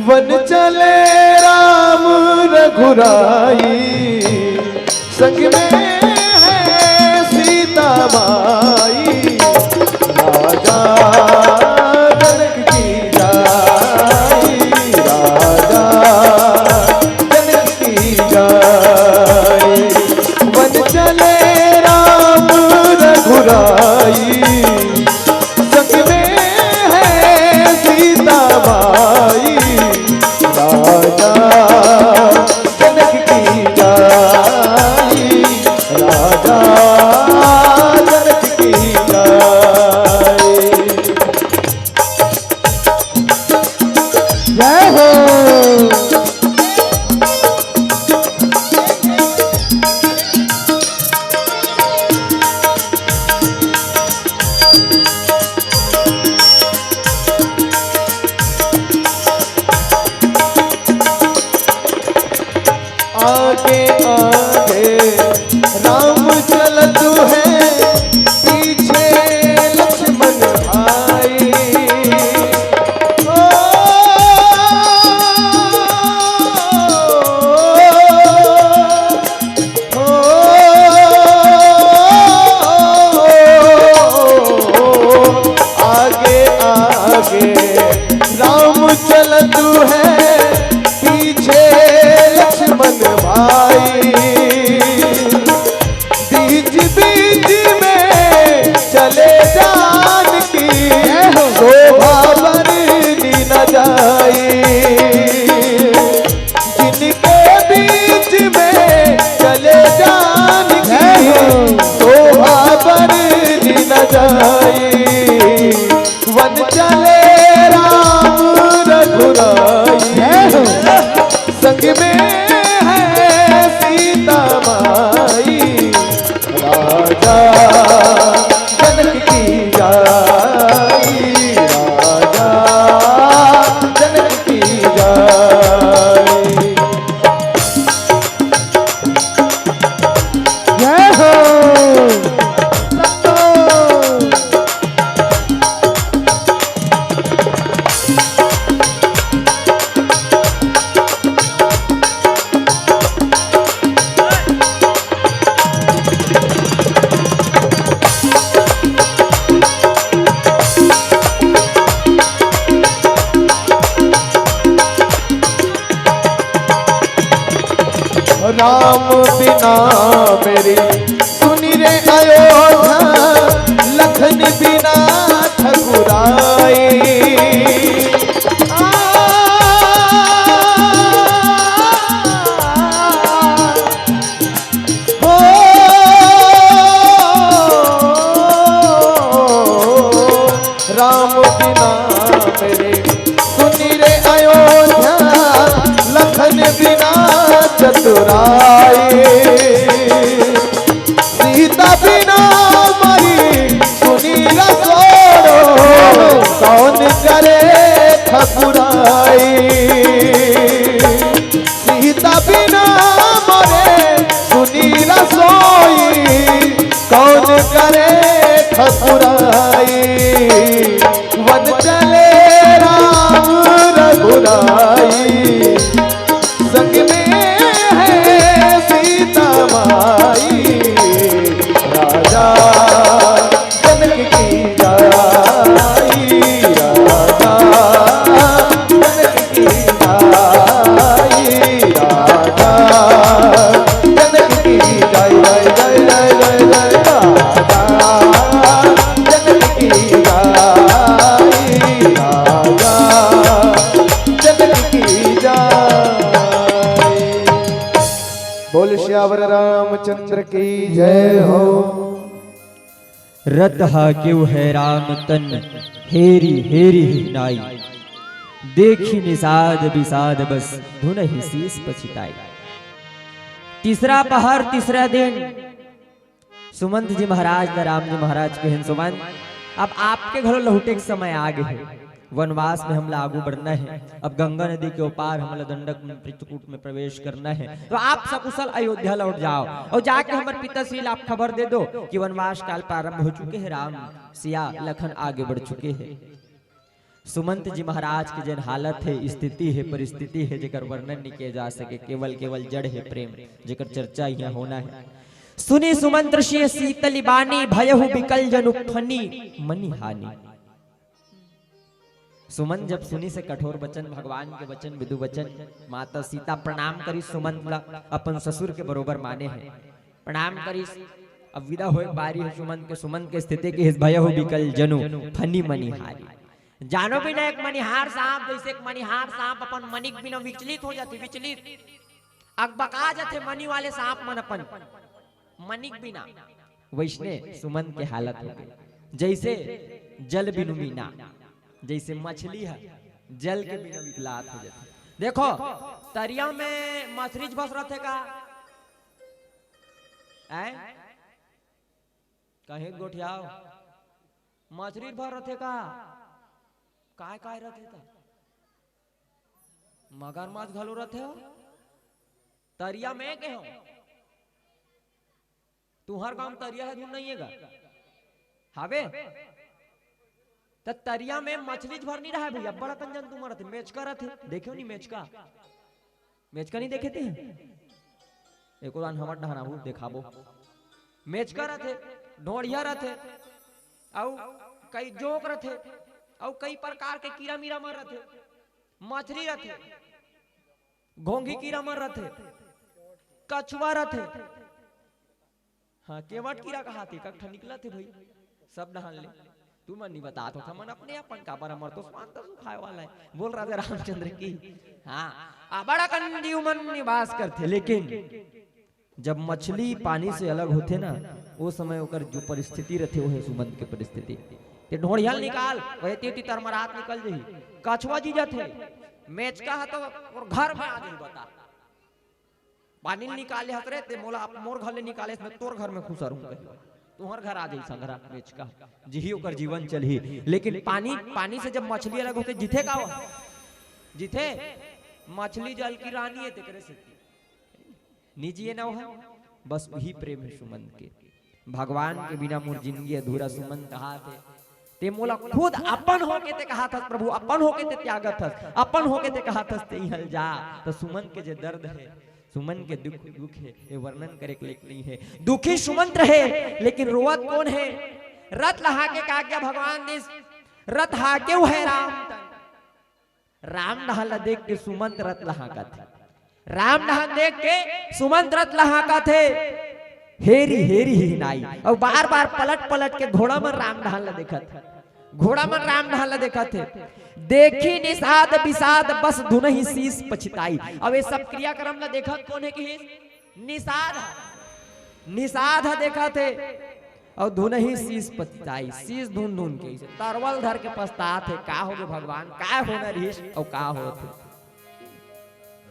A: वन चले राम रघुराई, संग में है सीता माई, राजा जनक की जाए, राजा जनक की जाए। वन चले राम रघुराई, संग में है सीता माई, राजा जनक की जाई, राजा जनक की जाई। जय हो। आगे आगे राम चलत है, पीछे लक्ष्मण भाई। ओ, आगे आगे राम चलत है, पीछे लक्ष्मण भाई। बीच बीच में चले जानकी, शोभा बरनी न जाई। जिनके बीच में चले जानकी, शोभा बरनी न जाई। वन चले राम रघुराई, संग में है सीता माई, राजा जनक की जाई, राजा जनक की जाई। जय हो। राम बिना मेरी सुनी रे अयोध्या, लखन बिना ठकुराई। राम बिना मेरे सुनी रे अयोध्या, लखन बिना चतुराई। सीता बिना मरी सुनी रसोड़ो, कौन करे ठकुराई। सीता बिना मरे सुनी रसोई, कौन करे ठकुराई। वन चले राम रघुराई, संग में है सीता माई। राजा जनक की जाई, राजा जनक की जाई, राजा जनक की जाई, जय जय जय जय जय राजा जनक की जाई, राजा जनक की जाई। बोल श्यावर रामचंद्र की जय हो।
B: रत हाक्यु है राम तन, हेरी हेरी ही नाई। देखी निषाद विषाद बस, धुन ही शीस पछिताई। तीसरा पहर तीसरा दिन सुमंत जी महाराज ने राम जी महाराज के सुमंत, अब आपके घरों लहुटे के समय आ गए हैं, वनवास में हमला आगू बढ़ना है। अब गंगा नदी के ऊपार हमला दंडक में चित्रकूट में प्रवेश करना है। तो आप सकुशल अयोध्या लौट जाओ और जाके हमारे पिताश्री आप खबर दे दो कि वनवास काल प्रारंभ हो चुके हैं, राम सिया लखन आगे बढ़ चुके हैं। सुमंत जी महाराज की जन हालत है, स्थिति है, परिस्थिति है, जेकर वर्णन नहीं किया जा सके। केवल केवल जड़ है प्रेम, जेकर चर्चा यहाँ होना है। सुनी सुमंत ऋषि शीतली बानी, भयहु बिकल जनु फनी मनि हानि। सुमंत जब सुनी से कठोर वचन, भगवान के वचन, विदु वचन, माता सीता प्रणाम करी सुमंत अपन ससुर के बरोबर माने हैं, प्रणाम करी। अब विदा होए बारी है सुमंत के। सुमंत के स्थिति की भयहु बिकल जनु फनी मनि हानि। जानो भी ना एक मनिहार सांप, जैसे एक मनिहार सांप अपन मनिक बिना विचलित हो जाते, विचलित अकबका जाते मनी वाले सांप मन अपन मनिक बिना, वैष्णे सुमंत के हालत हो गई। जैसे जल बिनु मीना, जैसे मछली है जल के बिना विकलात हो जाती। देखो तरिया में मछली बस रहते का कहीं गोठियाओ मछली भर रहते का काय काय रहते था, मगरमच्छ घलो रहते हो तरिया में के हो। तुहर काम तरिया है दूर नहीं है हावे तो तरिया में मछली भर नहीं रहा है भैया, बड़ा कंजन तुम रहते मेचका रहते, देखो नहीं मेचका, मेचका नहीं देखे थे एक हमर डहरा देखाबो। मेचका रहते, ढोड़िया रहते, और कई जोक रहते, और कई प्रकार के कीड़ा मीरा मर रहते, मछली रहते, घोंघी कीड़ा मर रहते, कछुआ रहते, हाँ केवट कीड़ा कहा थे कट्ठा निकला थे भाई, सब नहान ले। तू मन नहीं बता तो था मन अपने अपन का पर अमर तो स्वान तो खाए वाला है, बोल राजा रामचंद्र की। हाँ बड़ा कंजीव मन निवास करते, लेकिन जब मछली पानी से अलग होते ना, वो समय ओकर जो परिस्थिति रहते वो है सुमंत के परिस्थिति। ते ढोड़ियल निकाल वही तेती तरमरात निकल जही, कछुआ जी जाते, मेचका है तो और घर में आ गई बता पानी निकाले हतरे ते मोला मोर घर ले निकाले इसमें तोर घर में खुसर हूं तुहर घर आ जाई संगरा मेचका जिही ओकर जीवन चलही। लेकिन पानी से जब मछली अलग होते जिथे का जिथे मछली जल की रानी है तेरे से निजी न हो, बस वही प्रेम है सुमंत के। भगवान के बिना मोर जिंदगी अधूरा सुमंत कहा थे ते मोला खुद अपन होके ते कहा था प्रभु, अपन होके ते त्यागत था, अपन होके ते कहा था ते हल जा। तो सुमंत के जे दर्द है, सुमन के दुख है, ये वर्णन करे के नहीं है। दुखी सुमंत रहे लेकिन रोवत कौन है? रथ लहा के का क्या भगवान ने रथ हाके है राम राम नहला देख के सुमंत रथ लहा का थे, राम नहन देख के सुमंत रथ लहा का थे।
C: हेरी हेरी ही नाई, और बार बार पलट पलट के घोड़ा में राम ढाल ला देखा था, घोड़ा में राम ढाल ला देखा थे। देखी निषाद विषाद बस धुनहि शीस पछताई। अब ये सब क्रियाक्रम ला देखा कौन है कि निषाद, निषाद देखा थे और धुनहि शीस पछताई, शीस धुन धुन के तरवल धर के पछतात है, का हो गए भगवान, का होना रहीश और का होते,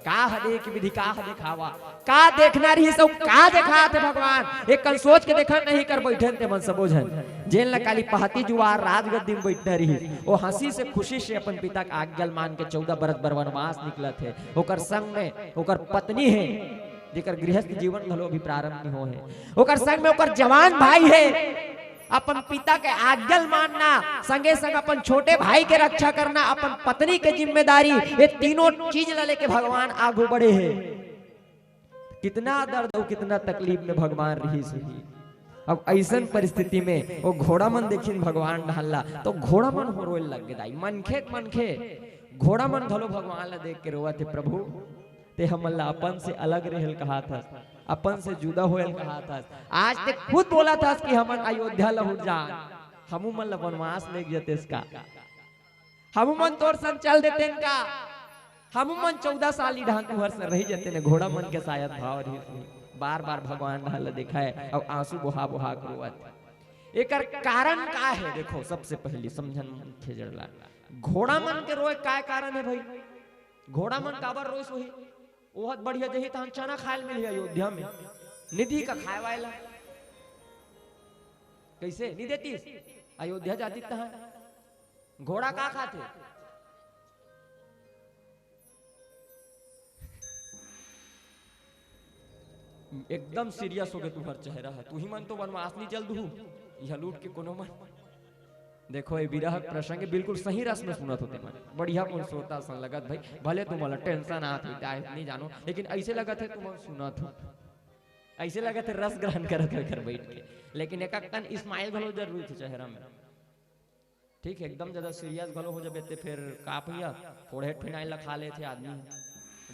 C: का हदे की विधि, का दिखावा, का देखना रही सब, का देखा थे भगवान। एक कल सोच के देखा नहीं कर बैठे थे मन सबोझन, जेल न काली पहाती जुआर राजगद्दी में बैठने रही, वो हंसी से खुशी से अपन पिता का आज्ञा मान के 14 बरस बर वनवास निकला थे। ओकर संग में ओकर पत्नी है, जेकर गृहस्थ जीवन भलो भी प्रारंभ नहीं हो है, ओकर संग में ओकर जवान भाई है। अपन पिता के आज्ञा मानना, संगे संग अपन छोटे भाई के रक्षा करना, अपन पत्नी के जिम्मेदारी, ये तीनों चीज ला लेके भगवान आगू बढ़े हैं। कितना दर्द और कितना तकलीफ में भगवान रही सही। अब ऐसन परिस्थिति में वो घोड़ा मन देखिन भगवान ढाला तो घोड़ा मन हो रोए लग गए, मनखे मनखे घोड़ा मन धलो भगवान ला देख के रोआ थे, प्रभु ते हमला अपन से अलग रहल कहा था, अपन से जुदा होयल कहा था, आज ते खुद बोला था कि हमन अयोध्या लहुट जा, हमू मन ला वनवास ले जते इसका, हमू मन तोर संग चल देते इनका, हमू मन 14 साल ढांकू हर से रही जते ने। घोड़ा मन के शायद भाव रही, बार बार भगवान ढाल देखा है और आंसू बोहा बोहा रोवत। एकर कारण का है देखो, सबसे पहले समझन खेजड़ला घोड़ा मन के रोए का कारण है भाई। घोड़ा मन काबर रोए सोही, बहुत बढ़िया जही तो हम चना खाए मिली अयोध्या में, निधि का खाए वाला कैसे नहीं देती, अयोध्या जाती तहाँ घोड़ा का खाते, एकदम सीरियस हो गए तुम्हार चेहरा है, तू ही मन तो वनवास नहीं चल दू, यह लूट के कोनो मन। देखो ये विरह प्रसंग बिल्कुल सही रस में सुनत होते मन, बढ़िया कौन सोता सन लगत भाई, भले तुम्हारा टेंशन आती नहीं जानो, लेकिन ऐसे लगत है तुम सुनत हो, ऐसे लगत है रस ग्रहण करत हो घर बैठ के। लेकिन एक कन स्माइल भलो जरूरी थे चेहरा में, ठीक है, एकदम ज्यादा सीरियस भलो हो जाते फिर का भैया फोड़े फिनाइल खा ले थे आदमी,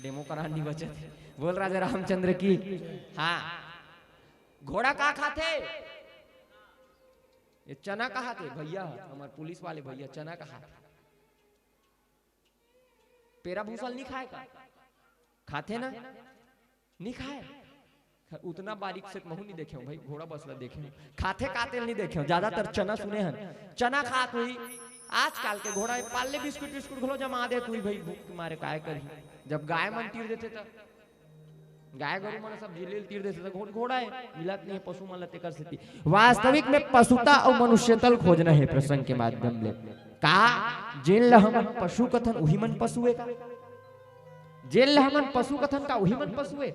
C: डेमो करान नहीं बचे थे। बोल राजा रामचंद्र की। हाँ, घोड़ा का खाते, ये चना कहा थे भैया, हमारे पुलिस वाले भैया चना कहा, पेरा भूसल नहीं खाए का, खाते ना, नहीं खाए, उतना बारीक से महू नहीं देखे भाई, घोड़ा बसला देखे, खाते काते नहीं देखे, ज्यादातर चना सुने हैं, चना खात हुई। आजकल के घोड़ा पाले बिस्कुट बिस्कुट घोलो जमा दे तू भाई, भूख के मारे काय करी, जब गाय मन तीर देते तो गाय गरु मन सब जिलेल तीर देते तो घोड़ा है मिलत नहीं, पशु मन लते कर सकती। वास्तविक में पशुता और मनुष्यतल खोजना है प्रसंग के माध्यम ले, का जेल हमन पशु कथन उही मन पशुए का, जेल हमन पशु कथन का उही मन पशुए।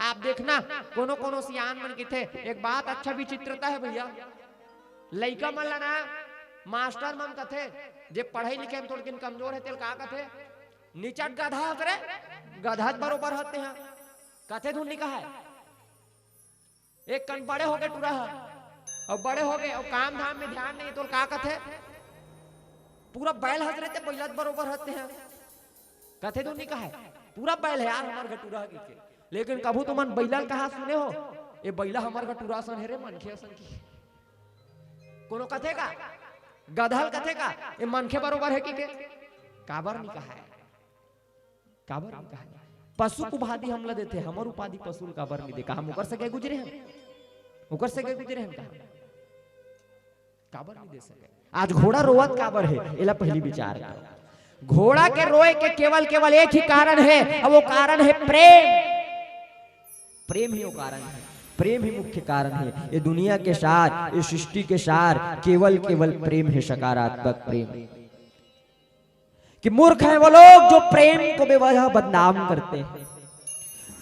C: आप देखना कोनो कोनो सियान मन की थे, एक बात अच्छा विचित्रता है भैया, लइका मन ना मास्टर मन कथे जे पढ़ाई लिखे में थोड़ा कमजोर है तेल का कथे निचट गधा करे, गधा बरोबर होते हैं कथे धुन लिखा है, एक कन बड़े हो गए टूरा है और बड़े हो गए और काम धाम में ध्यान नहीं तो का कथे पूरा बैल हंस रहे थे, बैलत बरोबर होते हैं, कथे धुन लिखा है, पूरा बैल है यार हमारे घटूरा के। लेकिन कभू तो मन बैलल कहा सुने हो, ये बैला हमारे घटूरा सन है रे मनखे सन की, कोनो कथे का गधल कथे का ये मनखे बरोबर है कि के काबर नहीं कहा है, काबर नहीं कहा है। पशु उपाधि हमला देते, हमर उपाधि पशु काबर नहीं दे, हम ओकर से गए गुजरे हैं, ओकर से गए गुजरे हैं, काबर नहीं दे सके। आज घोड़ा रोवत काबर है, एला पहली विचार करो। घोड़ा के रोए के केवल केवल एक ही कारण है, और वो कारण है प्रेम, प्रेम ही वो कारण है, प्रेम ही मुख्य कारण है। ये दुनिया के सार, ये सृष्टि के सार केवल केवल प्रेम है, सकारात्मक प्रेम। कि मूर्ख हैं वो लोग जो प्रेम को बेवजह बदनाम करते हैं,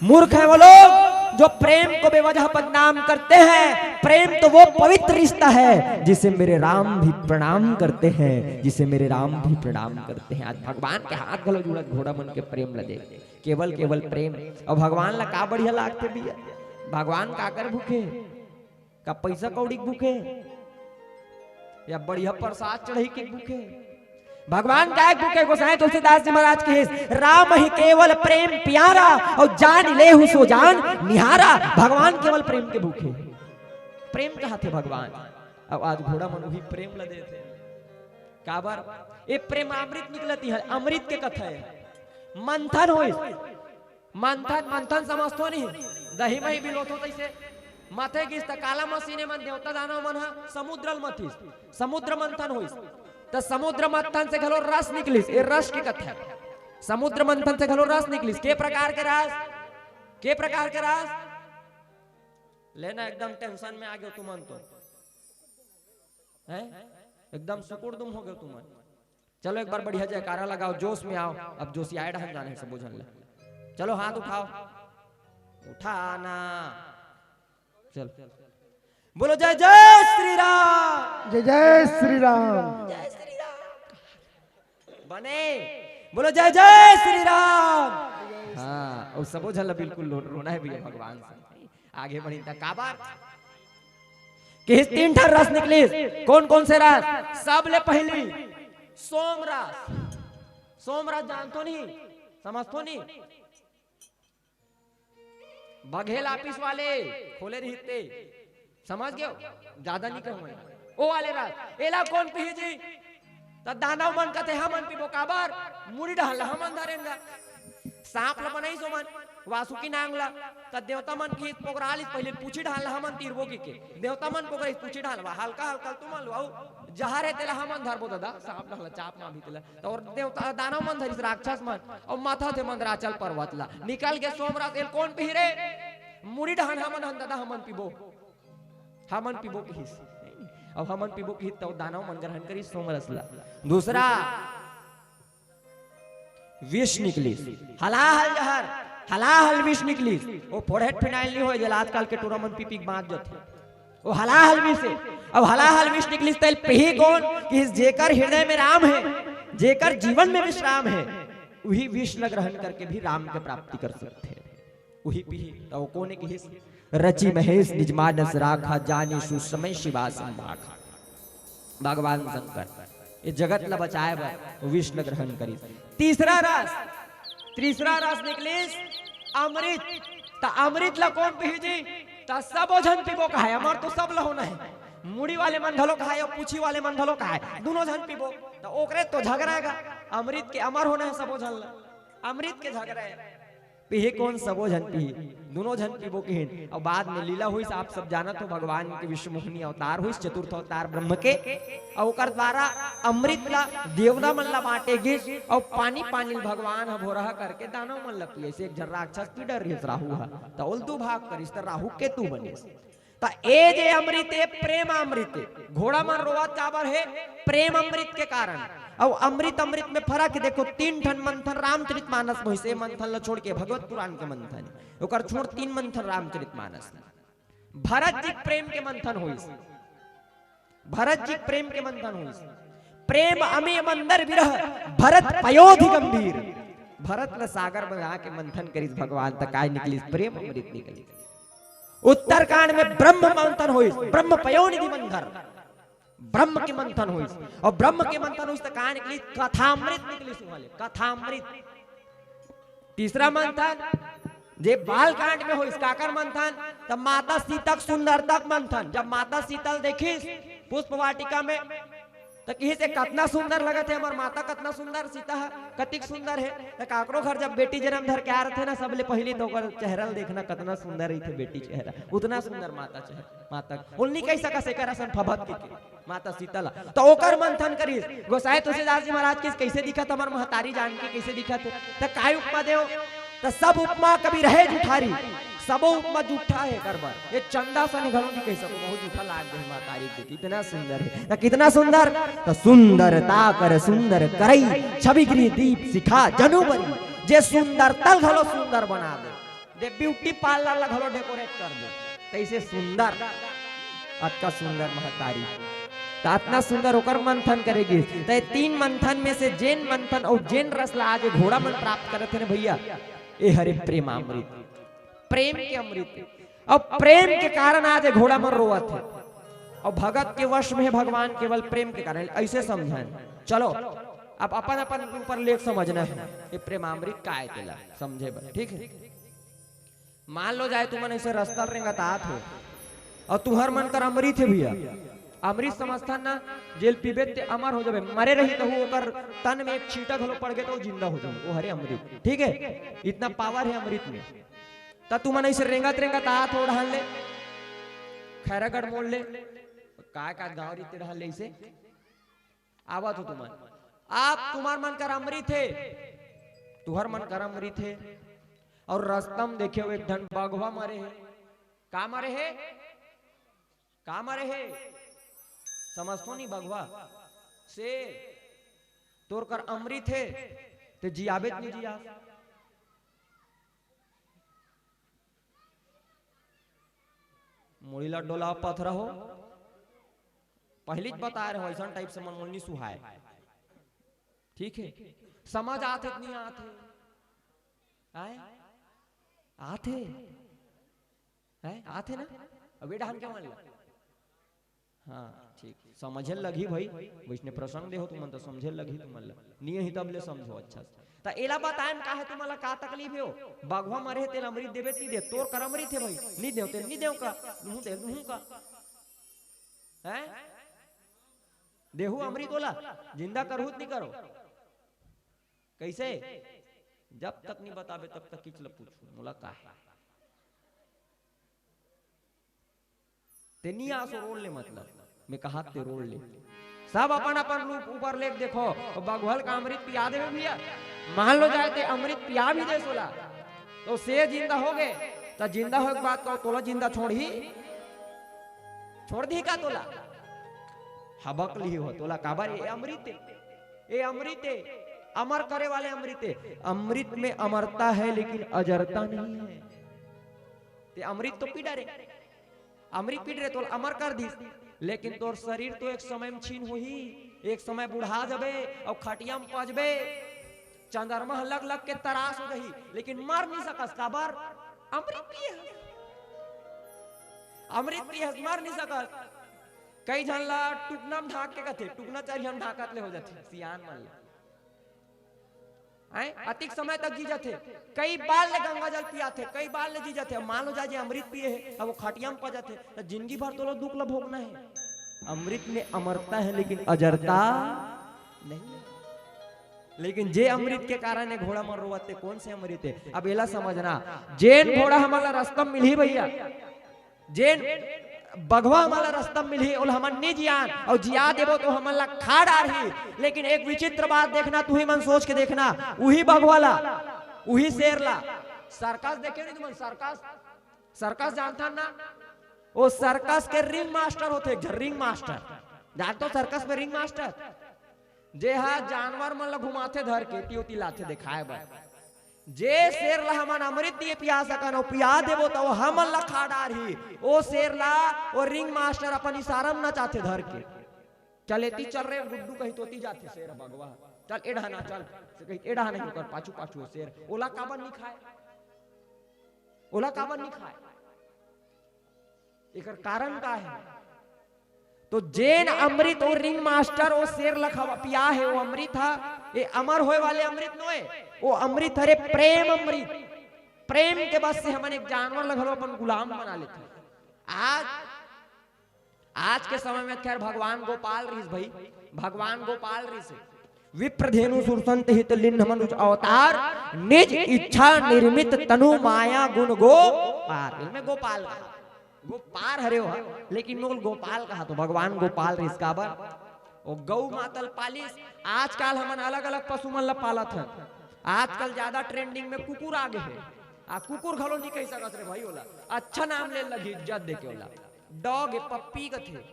C: मूर्ख हैं वो लोग जो प्रेम को बेवजह बदनाम करते हैं। प्रेम तो वो पवित्र रिश्ता है जिसे मेरे राम भी प्रणाम करते हैं, जिसे मेरे राम भी प्रणाम करते हैं। आज भगवान के हाथ गलो जुड़त घोड़ा मन के प्रेम लगे, केवल केवल प्रेम। और भगवान ला का बढ़िया लागते भी, भगवान का कर भूखे का पैसा कौड़ी भूखे या बढ़िया प्रसाद चढ़ी के भूखे, भगवान का भूखे। गोसाई तुलसीदास जी महाराज के राम ही केवल प्रेम प्यारा और जान ले सो जान निहारा। भगवान केवल प्रेम के भूखे, प्रेम चाहते भगवान। अब आज घोड़ा मन भी प्रेम ल देते काबर ये प्रेम अमृत निकलती है, अमृत के कथा है। मंथन होई, मंथन मंथन समझतो नहीं, दही मही बिलोतो तैसे माथे गिस त काला मसीने मन देवता दानव मन हा समुद्रल मथिस, समुद्र मंथन होइस त समुद्र मंथन से घलो रस निकलिस। ये रस की कथा है, समुद्र मंथन से घलो रस निकलिस। के प्रकार के रस, के प्रकार के रस लेना एकदम टेंशन में आ गयो तुम तो है, एकदम सुकुड़दुम हो गयो तुम। चलो एक बार बढ़िया जयकारा लगाओ, जोश में आओ। अब जोशी आए ढंग जाने से बुझन ले, चलो हाथ उठाओ, उठाना चल बोलो जय जय श्री राम,
A: जय जय श्री राम,
C: जय श्री राम बने, बोलो जय जय श्री राम। हाँ और सबो झल बिल्कुल रोना है भैया भगवान से। आगे बढ़ी तक का बात कि तीन ठर रस निकली। कौन कौन से रस? सबले पहली सोम रस। सोम रस जानतो नहीं, समझतो नहीं? बघेल ऑफिस वाले खोले रहते, समझ गए? ज्यादा नहीं कहूँ ओ वाले रस। एला कौन पी जी? त दानव मन कथे हमन पीबो काबर मुड़ी ढाल हमन धरेंगा। सांप ल बनाई सो मन वासुकी नांगला त देवता मन की पोगराली पहले पूछी ढाल हमन तीरबो के देवता मन पोगराई पूछी ढालवा हल्का हल्का तुम लो जहां रे तेला हमन धरबो दादा सांप ढाल चाप ना भीतला तो और देवता दानव मन धरिस राक्षस मन और माथा थे मंदराचल पर्वतला निकल के सोमरात एल कौन पीरे मुड़ी ढान हमन दादा हमन पीबो के हिस अब हमन पीबो के हित तो दानव मन ग्रहण करी सोमरसला। दूसरा विष निकली, हलाहल जहर, हलाहल विष निकली। वो फोरहेड फिनाइल नहीं हो जल आजकल के टूरा मन पीपी बांध जाते वो हलाहल विष है। अब हलाहल विष निकली तल पही कौन कि जेकर हृदय में राम है, जेकर जीवन में विश्राम है, वही विष न ग्रहण करके भी राम के प्राप्ति कर सकते हैं। वही पही तो कोने की हिस रचि महेश निज मानस राखा जाने सुसमय शिवा संभाखा। भगवान शंकर ये जगत ला बचाए बा विष न ग्रहण करी। तीसरा रस निकली अमृत। त अमृत ला कौन पी जी? त सब ओझन पीबो का है, अमर तो सब ला होना है। मुड़ी वाले मन धलो का है और पूछी वाले मन धलो का है, दोनों झन पीबो तो ओकरे तो झगड़ाएगा। अमृत के अमर होना है सब ओझन ला, अमृत के झगड़ा है। पीहे कौन सबो झन पी, दोनों झन पीबो के हिन। और बाद में लीला हुई आप सब जाना तो भगवान के विष्णु मोहिनी अवतार हुई, चतुर्थ अवतार ब्रह्म के और ओकर द्वारा अमृत ला देवता मन ला बांटे गिस और पानी पानी भगवान भोरहा करके दानव मन ला पिए से। एक जन राक्षस की डर रिस राहु हा तो उल दू भाग करिस त राहु के तू बनिस। त ए जे अमृत है प्रेम अमृत है। घोड़ा मन रोवा चाबर है प्रेम अमृत के कारण। और अमृत अमृत में फर्क देखो, तीन ठन मंथन रामचरितमानस में से मंथन ला छोड़ के भगवत पुराण के मंथन ओकर छोड़ तीन मंथन रामचरितमानस। भरत जी प्रेम के मंथन हुई, भरत जी प्रेम के मंथन हुई। प्रेम अमे मंदर विरह भरत पयोधि गंभीर। भरत ला सागर में आके मंथन करिस भगवान तक काय निकलिस प्रेम अमृत निकलिस। उत्तरकांड में ब्रह्म मंथन हुई, ब्रह्म पयोनिधि मंथन, ब्रह्म के मंथन हुई। और ब्रह्म के मंथन हुई तो कहां निकली? कथामृत निकली वाले, कथामृत। तीसरा मंथन जे बालकांड में हुई काकर मंथन, तब माता सीता सुंदरता मंथन। जब माता सीता देखिस पुष्प वाटिका में तो कहीं से कितना सुंदर लगा थे हमार माता, कितना सुंदर सीता है, कतिक सुंदर है। तो काकरो घर जब बेटी जन्म धर के आ रहे थे ना सबले पहले तो चेहरा देखना कितना सुंदर रही थे बेटी चेहरा, उतना सुंदर माता चेहरा माता उन्नी कैसा कैसे करा सन फभत के माता सीता ला। तो ओकर मंथन करिस गोसाई तुलसीदास जी महाराज किस कैसे दिखा था हमार महतारी जान के कैसे दिखा थे। तो काय उपमा देव? तो सब उपमा कभी रहे जुठारी, सबो उपमा जूठा है करबर। ये चंदा सा निघलो की कैसे बहुत जूठा लाग गए मातारी के, कितना सुंदर है। तो कितना सुंदर? तो सुंदरता कर सुंदर करई छवि गृह दीप सिखा जनुबरी। जे सुंदर तल घलो सुंदर बना दे ब्यूटी पार्लर ला घलो डेकोरेट कर दे तैसे सुंदर अतका सुंदर महतारी। तो इतना सुंदर होकर मंथन करेगी। तो तीन मंथन में से जैन मंथन और जैन रस ला आज घोड़ा मन प्राप्त करे थे भैया ए हरे प्रेमामृत, प्रेम के अमृत। और प्रेम के कारण आज घोड़ा मन रोवत है और भगत के वश में भगवान केवल प्रेम के कारण। ऐसे समझाएं चलो अब अपन अपन ऊपर लेख समझना है ये प्रेमामृत का है समझे बा, ठीक है। मान लो जाए तुमने ऐसे रास्ता रेंगतात हो और तुहर मन कर अमृत है भैया। अमृत समझता ना, जेल पीबे ते अमर हो जाबे, मरे रही तो ओकर तन में एक छींटा घलो पड़ गए तो जिंदा हो जाए, वो हरे अमृत। ठीक है, इतना पावर है अमृत में। ता तू मन ऐसे रेंगत रेंगत हाथ ओढ़ ले, खैरागढ़ मोड़ ले, का गाँव रीते ढाल ले, इसे आवत हो तुम आप, तुम्हार मन कर अमृत है, तुहर मन कर अमृत है। और रस्तम देखे एक धन बाघवा मारे है, का मारे है, का मारे है, समझतो नहीं बाघवा से तोर कर अमृत है, ते जियाबेत नहीं जिया। मुड़ीला डोला पथरा हो, पहली बता रहे हो ऐसा टाइप से मनमोहनी सुहाए। ठीक है, समझ आते नहीं आते, आए आते आते ना, अबे डाल क्या मान ला। हाँ ठीक, समझे लगी भाई, वैष्णव प्रसंग दे हो तुम तो समझे लगी तुम नहीं ही तब ले समझो अच्छा से। ता एला बताएं का है तुम्हारा का तकलीफ है हो, बाघवा मरे तेल अमृत देवे नहीं दे, तोर कर अमृत है भाई, नहीं देव तेल नहीं देव का, नूह दे नूह का है, देहु अमृत बोला, जिंदा करहूत नहीं करो। कैसे, जब तक नहीं बताबे तब तक किचल पूछू मोला का है, ते नहीं आसो रोल ले, मतलब मैं कहा ते रोल ले, सब अपन अपन रूप ऊपर लेक देखो, और बाघवल का अमृत पिया दे भैया। मान लो जाए ते अमृत पिया भी दे सोला तो से जिंदा हो गए, तो जिंदा हो के बात कहो तोला जिंदा छोड़ दी का तोला हबक ली हो, तोला काबर ये अमृत है, ये अमृत है, अमर करे वाले अमृत है। अमृत में अमरता है लेकिन अजरता नहीं है। ते अमृत तो पी डरे, अमृत पी डरे तो अमर कर दी, लेकिन तोर शरीर तो एक समय में छीन हो ही, एक समय बुढ़ा जबे और खटिया में पजबे, चंद्रमा लग लग के तरास हो गई, लेकिन मर नहीं सकस, काबर अमृत पिए, अमृत पिए मर नहीं सकस। कई जन ला टुकना में ढाक के कथे, टुकना चाहिए हम ढाकत ले हो जाते, सियान मन ला अधिक समय तक जी जाते, कई बार ले गंगा जल पिया थे, कई बार ले जी जाते। मान लो जाए अमृत पिए है, अब वो खटिया में पा जाते, तो जिंदगी भर तो दुख ला भोगना है। अमृत में अमरता है लेकिन अजरता नहीं। लेकिन जे अमृत के कारण घोड़ा मर रोते, कौन से अमृत है, अब एला समझना। जैन घोड़ा हमारा रास्ता में मिली भैया, जैन बघवा हमारा रास्ता में मिली, और हमन नहीं जियान, और जिया देवो तो हमन ला खा डारी। लेकिन एक विचित्र बात देखना, तू ही मन सोच के देखना, वही बघवाला वही शेरला सर्कस देखे नहीं तुम, सर्कस, सर्कस जानता ना, वो सर्कस के रिंग मास्टर होते, रिंग मास्टर जानते हो, सर्कस में रिंग मास्टर जे हा जानवर मन ला घुमाते धर के त्योती लाते दिखाए बा, जे शेर ला हमन अमृत दिए पिया सकन, और पिया देवो तो हमन ला खा डारी। ओ शेर ला और रिंग मास्टर अपन इशारा में नचाते धर के, चलेती चल रहे गुड्डू कहीं तोती जाते, शेर भगवा चल एढ़ा ना, चल कहीं एढ़ा नहीं कर, पाछू पाछू शेर, ओला काबर नहीं खाए, ओला काबर नहीं खाए, एकर कारण का है। तो जैन अमृत और रिंग मास्टर और शेर लखा पिया है, वो अमृत था, ये अमर होए वाले अमृत नोए, वो अमृत हरे प्रेम अमृत। प्रेम के बस से हमन एक जानवर लगलो अपन गुलाम बना लेते। आज के समय में खैर भगवान गोपाल ऋषि भाई, भगवान गोपाल ऋषि विप्रधेनु सुरसंत हित लिन्न मनुज अवतार, निज इच्छा निर्मित तनु माया गुण गोपाल। इनमें गोपाल गोपाल हरे हो, लेकिन मोल गोपाल कहा तो भगवान गोपाल ऋषि काबर, और गौ मातल पालिस। आजकल हमन अलग अलग पशु मन ला पालत हन, आजकल ज्यादा ट्रेंडिंग में कुकुर आ गए है, आ कुकुर घलो नहीं कह सकत रे भाई, ओला अच्छा नाम ले लगी, इज्जत दे के, ओला डॉग है, पप्पी कथे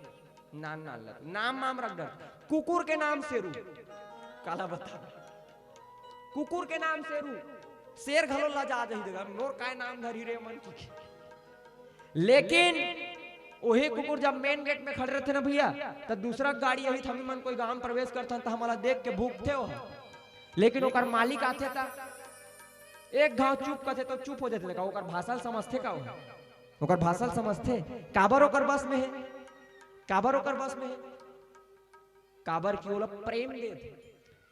C: नाम ना लग, नाम नाम रख डर, कुकुर के नाम शेरू, काला बता, कुकुर के नाम शेरू, शेर घलो ला जा जही देगा, मोर काय नाम धरी रे मन की। लेकिन वही कुकुर जब मेन गेट में खड़े रहते ना भैया, तो दूसरा गाड़ी यही थमी मन कोई गांव प्रवेश करता तो हमारा देख के भूखते हो, लेकिन ओकर मालिक आते था, एक घाव चुप करते तो चुप हो जाते, ओकर भाषा समझते का, ओकर भाषा समझते, काबर ओकर बस में है, काबर ओकर बस में है, काबर की ओला प्रेम दे,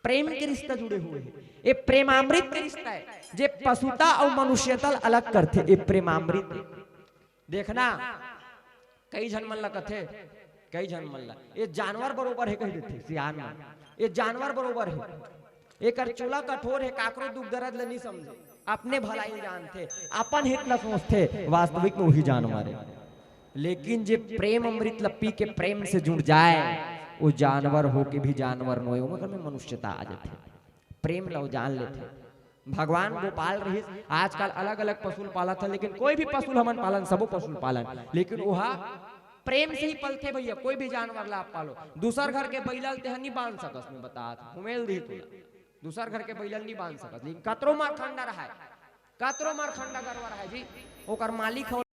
C: प्रेम के रिश्ता जुड़े हुए हैं। ये प्रेमामृत के रिश्ता है, जे पशुता और मनुष्यता अलग करते, ये प्रेमामृत। देखना कई झन मन ला कथे, कई झन मन ला ये जानवर बरोबर है कह देथे सियान मन, ये जानवर बरोबर है, एकर चूला कठोर है, काकरो दुख दर्द ल नहीं समझे, अपने भलाई जानथे, अपन हित ला सोचथे, वास्तविक में वही जानवर है। लेकिन जे प्रेम अमृत ल पी के प्रेम से जुड़ जाए, वो जानवर हो के भी जानवर नो मगर में मनुष्यता आ जाते, प्रेम लो जान लेते। भगवान गोपाल रही, आजकल अलग अलग पशु पालत है, लेकिन कोई भी पशु हमन पालन, सबो पशु पालन, लेकिन वहा प्रेम से ही पलथे भैया। कोई भी जानवर ला आप पालो, दूसर घर के बैलल ते नहीं बांध सकस, में बता घुमेल दी तुला, दूसर घर के बैलल नहीं बांध सकस, लेकिन कतरो मारखंडा रहा है, कतरो मारखंडा गरवा रहा है जी, ओकर मालिक हो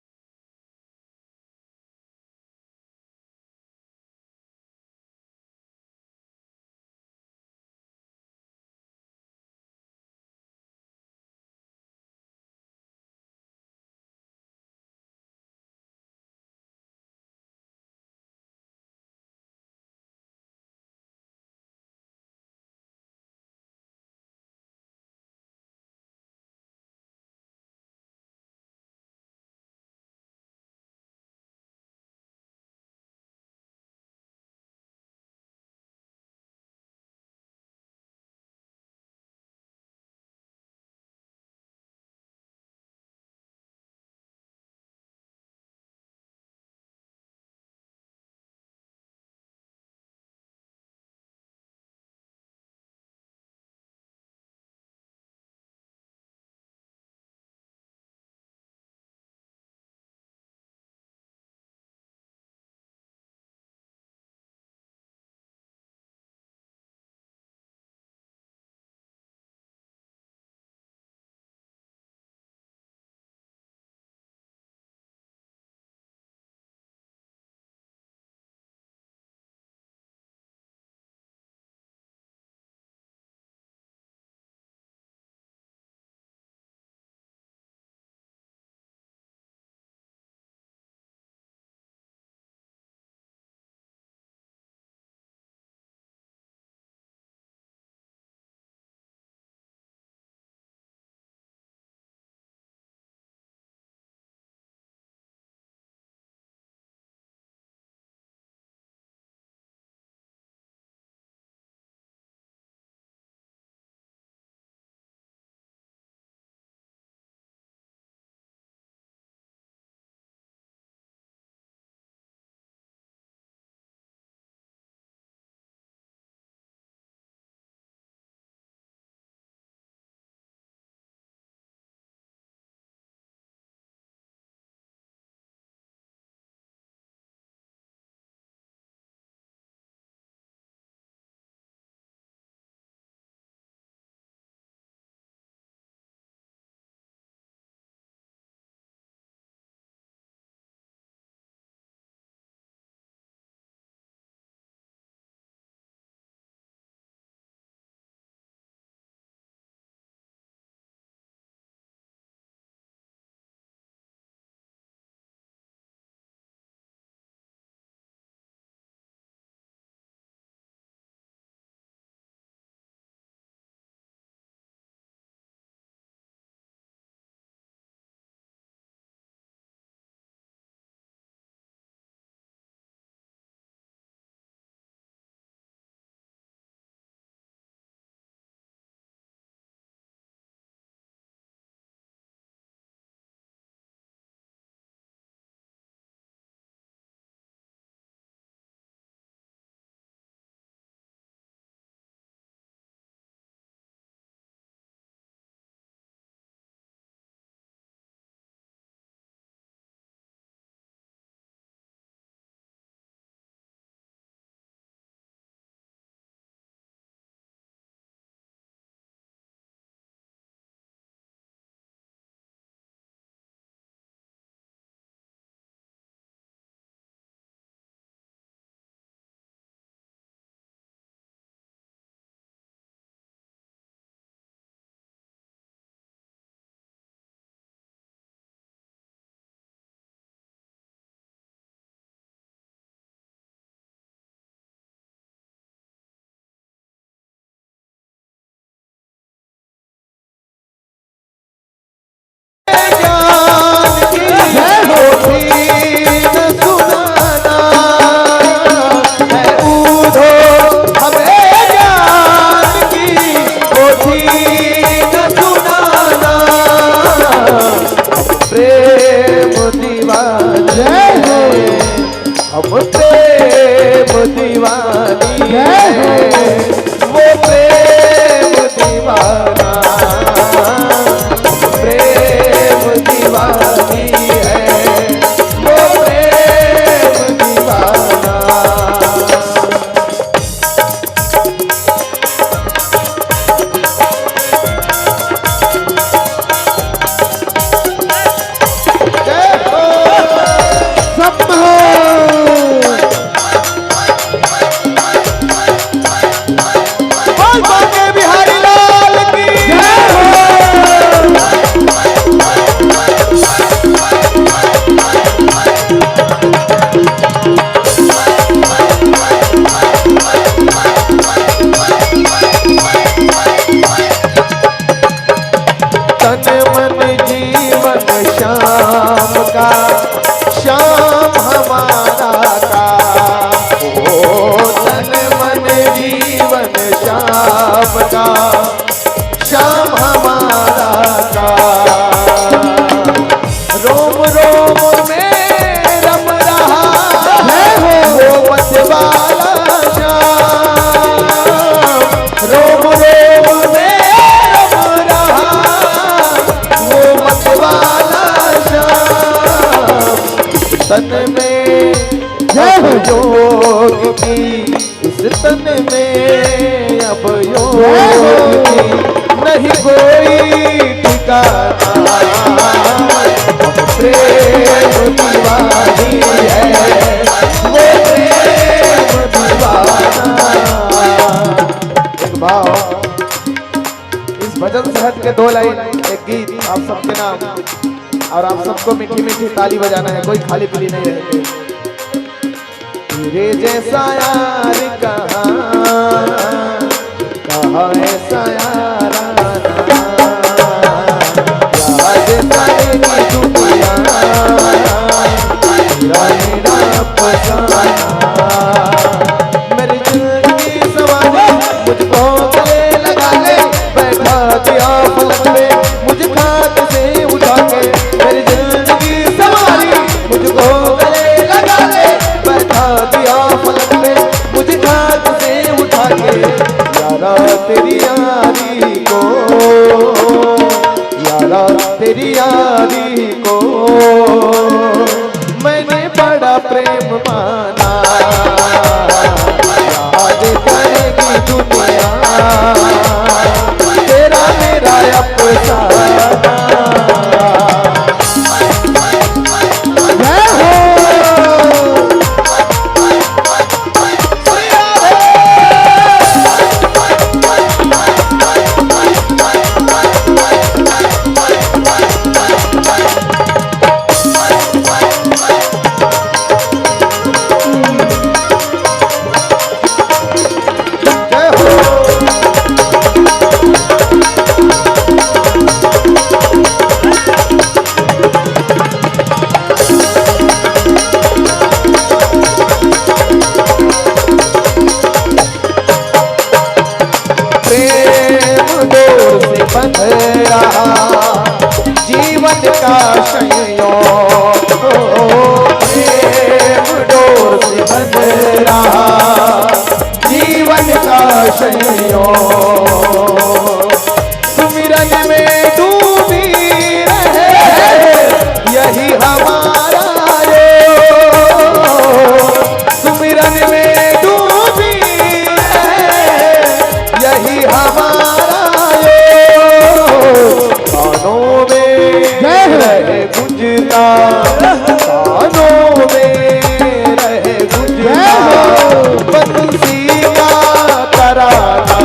A: तन मन जीवन श्याम का, श्याम हमारा का। ओ तन मन जीवन श्याम का, श्याम हमारा का। रोम रोम में रम रहा है वो मतवाला श्याम। रोम रोम में रम रहा वो मतवाला श्याम। तन में अब योग की, इस तन में अब योग की नहीं कोई ठिकाना। अब प्रेम दीवानी है वो प्रेम दीवाना। एक भाव इस भजन सहज के 2 लाइन, एक गीत आप सबके नाम, और आप सबको मीठी मीठी ताली बजाना है, कोई खाली पीली नहीं रहेगी। तेरे जैसा यार कहाँ ऐसा यार याद करेगी दुनिया मेरा फसाना। मेरी जिंदगी सवारे मुझको गले लगा ले, बैठा दिया पलक पे मुझे खाट से उठा के। मेरी जिंदगी सवारी मुझको गले लगा ले, बैठा दिया पलक पे मुझे खाट से उठा के। यारा तेरी यारी को, यारा तेरी यारी को मैंने बड़ा प्रेम माना। याद करेगी दुनिया तेरा मेरा अफसाना। जीवन का संयोग प्रेम डोर से बंध रहा, जीवन का संयोग। सुमिरन में डूबी रहे यही हमारा योग। सुमिरन में डूबी रहे यही हमारा योग। कानों में रहे गुंजता, कानों में रहे गुंजता बंसी का तराना।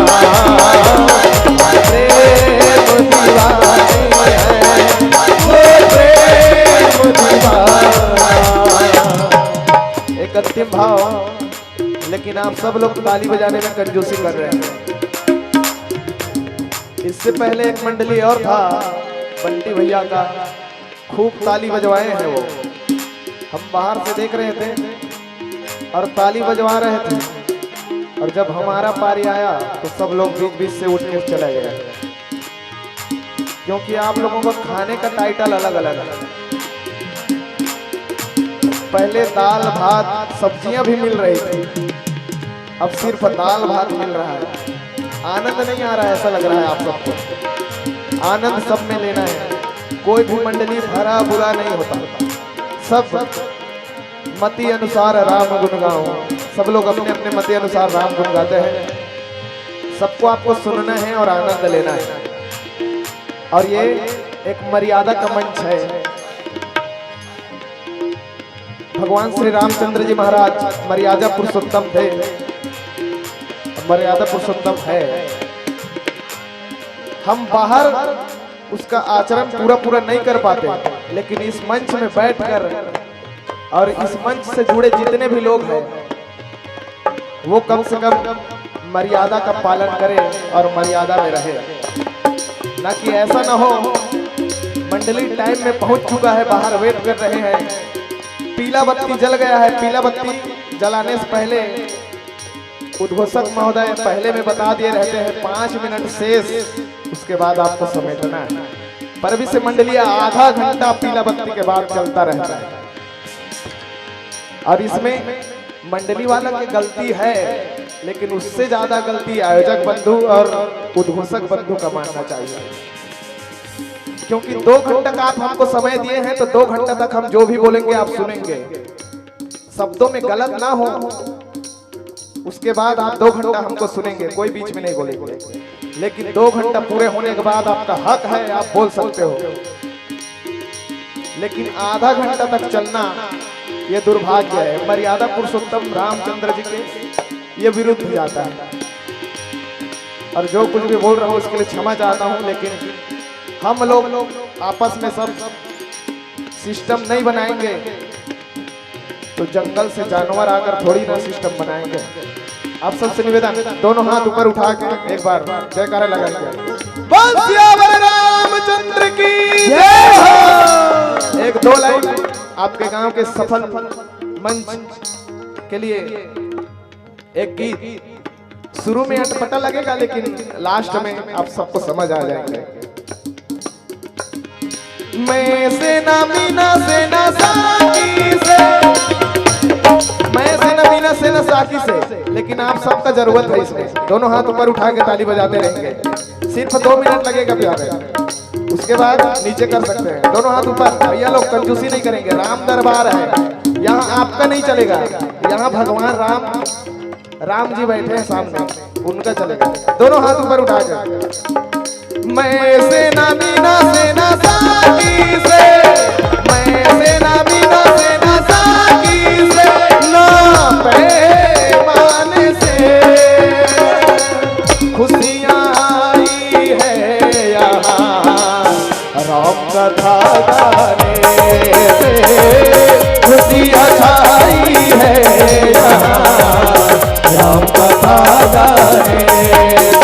A: प्रेम दीवाने हैं वो प्रेम दीवाना। एक अंतिम भाव, लेकिन आप सब लोग ताली बजाने में कंजूसी कर रहे हैं। इससे पहले एक मंडली और था बंटी भैया का, खूब ताली बजवाए हैं वो। हम बाहर से देख रहे थे और ताली बजवा रहे थे, और जब हमारा पारी आया तो सब लोग बीच बीच से उठ के चले गए, क्योंकि आप लोगों को खाने का टाइटल अलग अलग है। पहले दाल भात सब्जियां भी मिल रही थी, अब सिर्फ दाल भात मिल रहा है। आनंद नहीं आ रहा है, ऐसा लग रहा है आप सबको। आनंद सब में लेना है, कोई भी मंडली भरा बुरा नहीं होता। सब मति अनुसार राम गुण गाओ, सब लोग अपने अपने मति अनुसार राम गुण गाते हैं। सबको आपको सुनना है और आनंद लेना है। और ये एक मर्यादा का मंच है। भगवान श्री रामचंद्र जी महाराज मर्यादा पुरुषोत्तम थे, मर्यादा पुरुषोत्तम है। हम बाहर उसका आचरण पूरा नहीं कर पाते, लेकिन इस मंच में बैठकर और इस मंच से जुड़े जितने भी लोग हैं वो कम से कम मर्यादा का पालन करें और मर्यादा में रहे। ना कि ऐसा ना हो मंडली टाइम में पहुंच चुका है, बाहर वेट कर रहे हैं। पीला बत्ती जल गया है। पीला बत्ती जलाने से पहले उद्घोषक महोदय पहले में बता दिए रहते हैं 5 मिनट शेष, उसके बाद आपको समेटना है। पर अभी से मंडली आधा घंटा पीला बत्ती के बाद चलता रहता है। और इसमें मंडली वाला की गलती है, लेकिन उससे ज्यादा गलती आयोजक बंधु और उद्घोषक बंधु का मानना चाहिए। क्योंकि 2 घंटा का आप हमको समय दिए हैं, तो 2 घंटा तक हम जो भी बोलेंगे आप सुनेंगे, शब्दों में गलत ना हो। उसके बाद आप 2 घंटा हमको सुनेंगे, कोई बीच में नहीं बोलेंगे। लेकिन 2 घंटा पूरे होने के बाद आपका हक है, आप बोल सकते हो। लेकिन आधा घंटा तक चलना ये दुर्भाग्य है। मर्यादा पुरुषोत्तम रामचंद्र जी के ये विरुद्ध जाता है। और जो कुछ भी बोल रहा हूँ उसके लिए क्षमा चाहता हूँ, लेकिन हम लोग आपस में सब सिस्टम नहीं बनाएंगे तो जंगल से जानवर आकर थोड़ी ना सिस्टम बनाएंगे। आप सबसे निवेदन, दोनों हाथ ऊपर उठा के एक बार जयकारा लगाएंगे। बोल सियावर रामचंद्र की जय हो। 1-2 लाइन आपके गांव के सफल मंच के लिए एक गीत। शुरू में अटपटा लगेगा, लेकिन लास्ट में आप सबको समझ आ जाएंगे। मैं सेना मीना सेना साकी से, मैं सेना मीना सेना साकी से, लेकिन आप सबका जरूरत है इसमें। दोनों हाथ ऊपर उठा के ताली बजाते रहेंगे। सिर्फ 2 मिनट लगेगा प्यारे, उसके बाद नीचे कर सकते हैं। दोनों हाथ ऊपर। भैया लोग कंजूसी नहीं करेंगे, राम दरबार है, यहाँ आपका नहीं चलेगा। यहाँ भगवान राम जी बैठे हैं सामने, उनका चलेगा। दोनों हाथ ऊपर उठा के। मैं सेना मीना सेना साकी से, मैं सेना मीना सेना साकी से, ना पैमान से खुशियाँ आई है यहाँ राम कथा गाने से। खुशियाँ छाई है यहाँ राम कथा गाने से।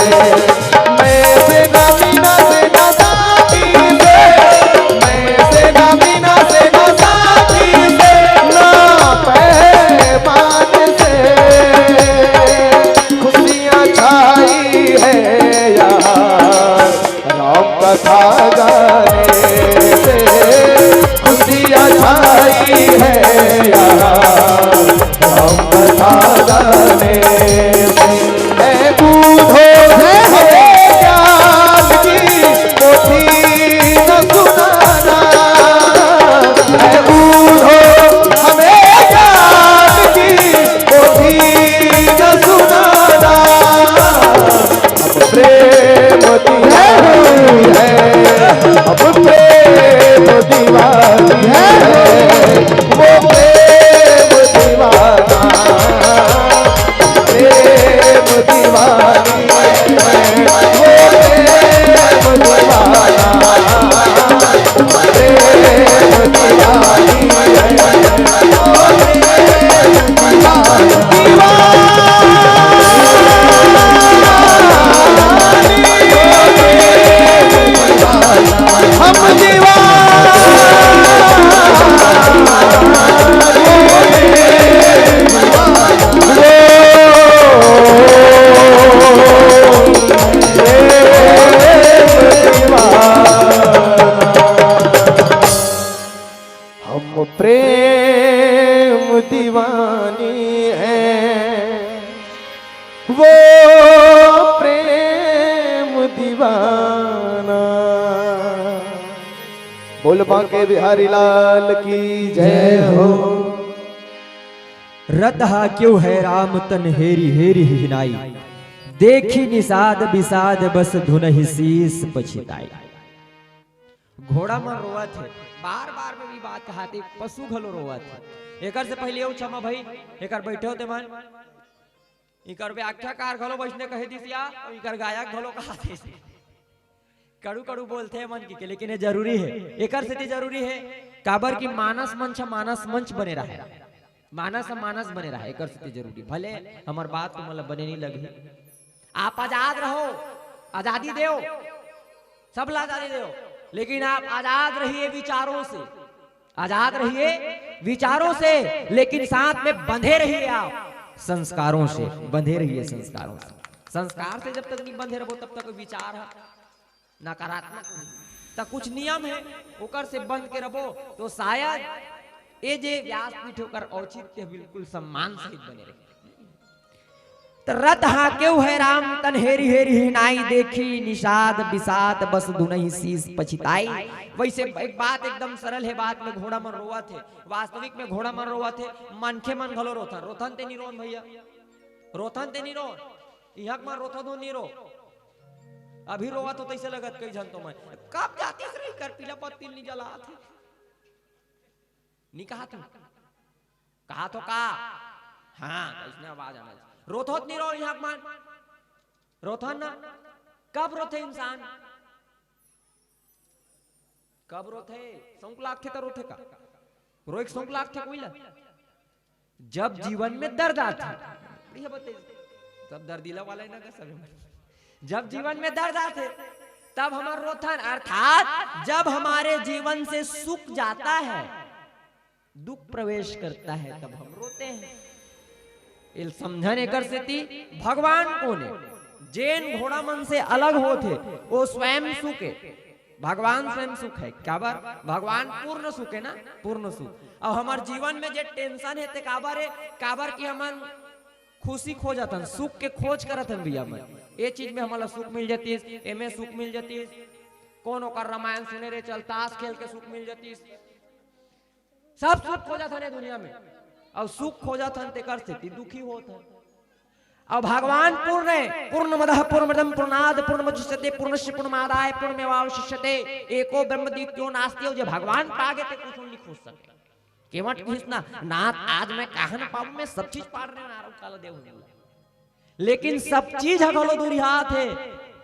A: कथा गाने से खुशियाँ छाई है यहाँ राम कथा गाने से। है बूढ़ो है ज्ञान की पोथी न सुनाना, है बूढ़ो हमें ज्ञान की पोथी न सुनाना। अब प्रेम अब प्रेम दीवानी है, वो प्रेम दीवाना, प्रेम दीवानी है, वो प्रेम दीवाना, प्रेम दीवानी प्रेम दीवानी है, वो प्रेम दीवाना। बोल बांके बिहारी लाल की जय हो।
B: रतहा क्यों है राम तन हेरी हेरी हिनाई, देखी निषाद विषाद बस धुन ही शीस पछिताई। घोड़ा मन रोवा थे, बार बार में भी बात कहाती, पशु घलो रोवा थे। एकर से पहले उ क्षमा भाई एकर बैठे होते मन इकर व्याख्याकार घलो बैठने कहे दिसिया, और इकर गायक घलो कहाते से कड़ू कड़ू बोलते हैं मन की, लेकिन ये जरूरी है। एकर से जरूरी है काबर की मानस मंच बने रहे, मानस बने रहे। एकर से जरूरी भले हमार बात को मतलब बने नहीं लगी। आप आजाद रहो, आजादी दो, सब ला आजादी दो,
C: लेकिन आप आजाद रहिए विचारों से, आजाद रहिए विचारों से, लेकिन साथ में बंधे रहिए आप संस्कारों से, बंधे रहिए संस्कारों से। संस्कार से जब तक नहीं बंधे रहो तब तक विचार है नकारात्मक, तब कुछ नियम है ओकर से बंध के रहो तो शायद ये जे व्यासपीठ होकर औचित्य बिल्कुल सम्मान सहित बने रहे। तो रत हाँ क्यों है राम तन हेरी हेरी हिनाई देखी निषाद बिसात बस दुनही शीस पछिताई। वैसे एक बात एकदम सरल है, बात में घोड़ा मन रोवा थे, वास्तविक में घोड़ा मन रोवा थे, मनखे मन घलो रोथन, रोथन ते नहीं रोन भैया, रोथन ते नहीं रोन, यहाँ मन रोथा दो नहीं रो, अभी रोवा तो तैसे लगत कई जन तो मैं कब जाती रही कर पीला पत्ती नहीं जला थे, नहीं कहा तुम, कहा तो का, हाँ इसने आवाज आना, रोथोत नहीं रो यहाँ मान, रोथन ना, कब रोथे इंसान, कब रोथे, सौंक लाख थे तो रोथे का, रो एक सौंक लाख थे कोई ला, जब जीवन में दर्द आता, सब दर्दीला वाला ही ना कर, जब जीवन में दर्द आते तब हमारा रोथन, अर्थात जब हमारे जीवन से सुख जाता है, दुख प्रवेश करता है तब हम रोते हैं। इल समझने कर से थी भगवान को ने जैन घोड़ा मन से अलग होते वो स्वयं सुख है, भगवान स्वयं सुख है, क्या बार भगवान पूर्ण सुख है ना, पूर्ण सुख। और हमारे जीवन में जो टेंशन है ते काबर है, काबर की हम खुशी खो जाता, सुख के खोज करत हन भैया मैं, ये चीज में हमारा सुख मिल जाती है, एमे सुख मिल जाती है, कौन होकर रामायण सुने रे चल, ताश खेल के सुख मिल जाती है, सब सुख खो जाता है दुनिया में, और सुख खो जाता है कर स्थिति दुखी होता है। और भगवान पूर्ण है, पूर्णमदः पूर्णमिदं पूर्णात् पूर्णमुदच्यते पूर्णस्य पूर्णमादाय पूर्णमेवावशिष्यते एको ब्रह्मद्वितीयो नास्ति। जो भगवान पागे ते कुछ नहीं खोज सके, केवट घिसना नाथ आज मैं कहा न पाऊं, मैं सब चीज पाड़ रहे नारो काला देव, लेकिन सब चीज हगलो दुरिहात है,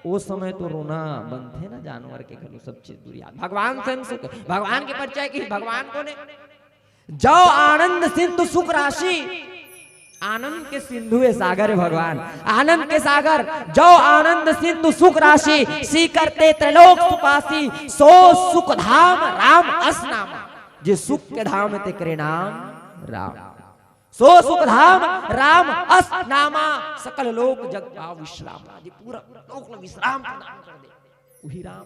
C: वो समय तो रोना बंद थे ना जानवर के घलो, सब चीज दुरिहात। भगवान स्वयं सुख, भगवान के परिचय की भगवान को ने जो आनंद सिंधु सुख राशि, आनंद के सिंधु है सागर है भगवान, आनंद के सागर, जो आनंद सिंधु सुख राशि सी करते त्रैलोक सुपासी, सो सुख धाम राम अस नामा। जे सुख के धाम ते करे नाम राम, सो सुख धाम राम अस नामा, सकल लोक जग पाओ विश्राम। जी पूरा लोक विश्राम प्रदान कर दे वही राम।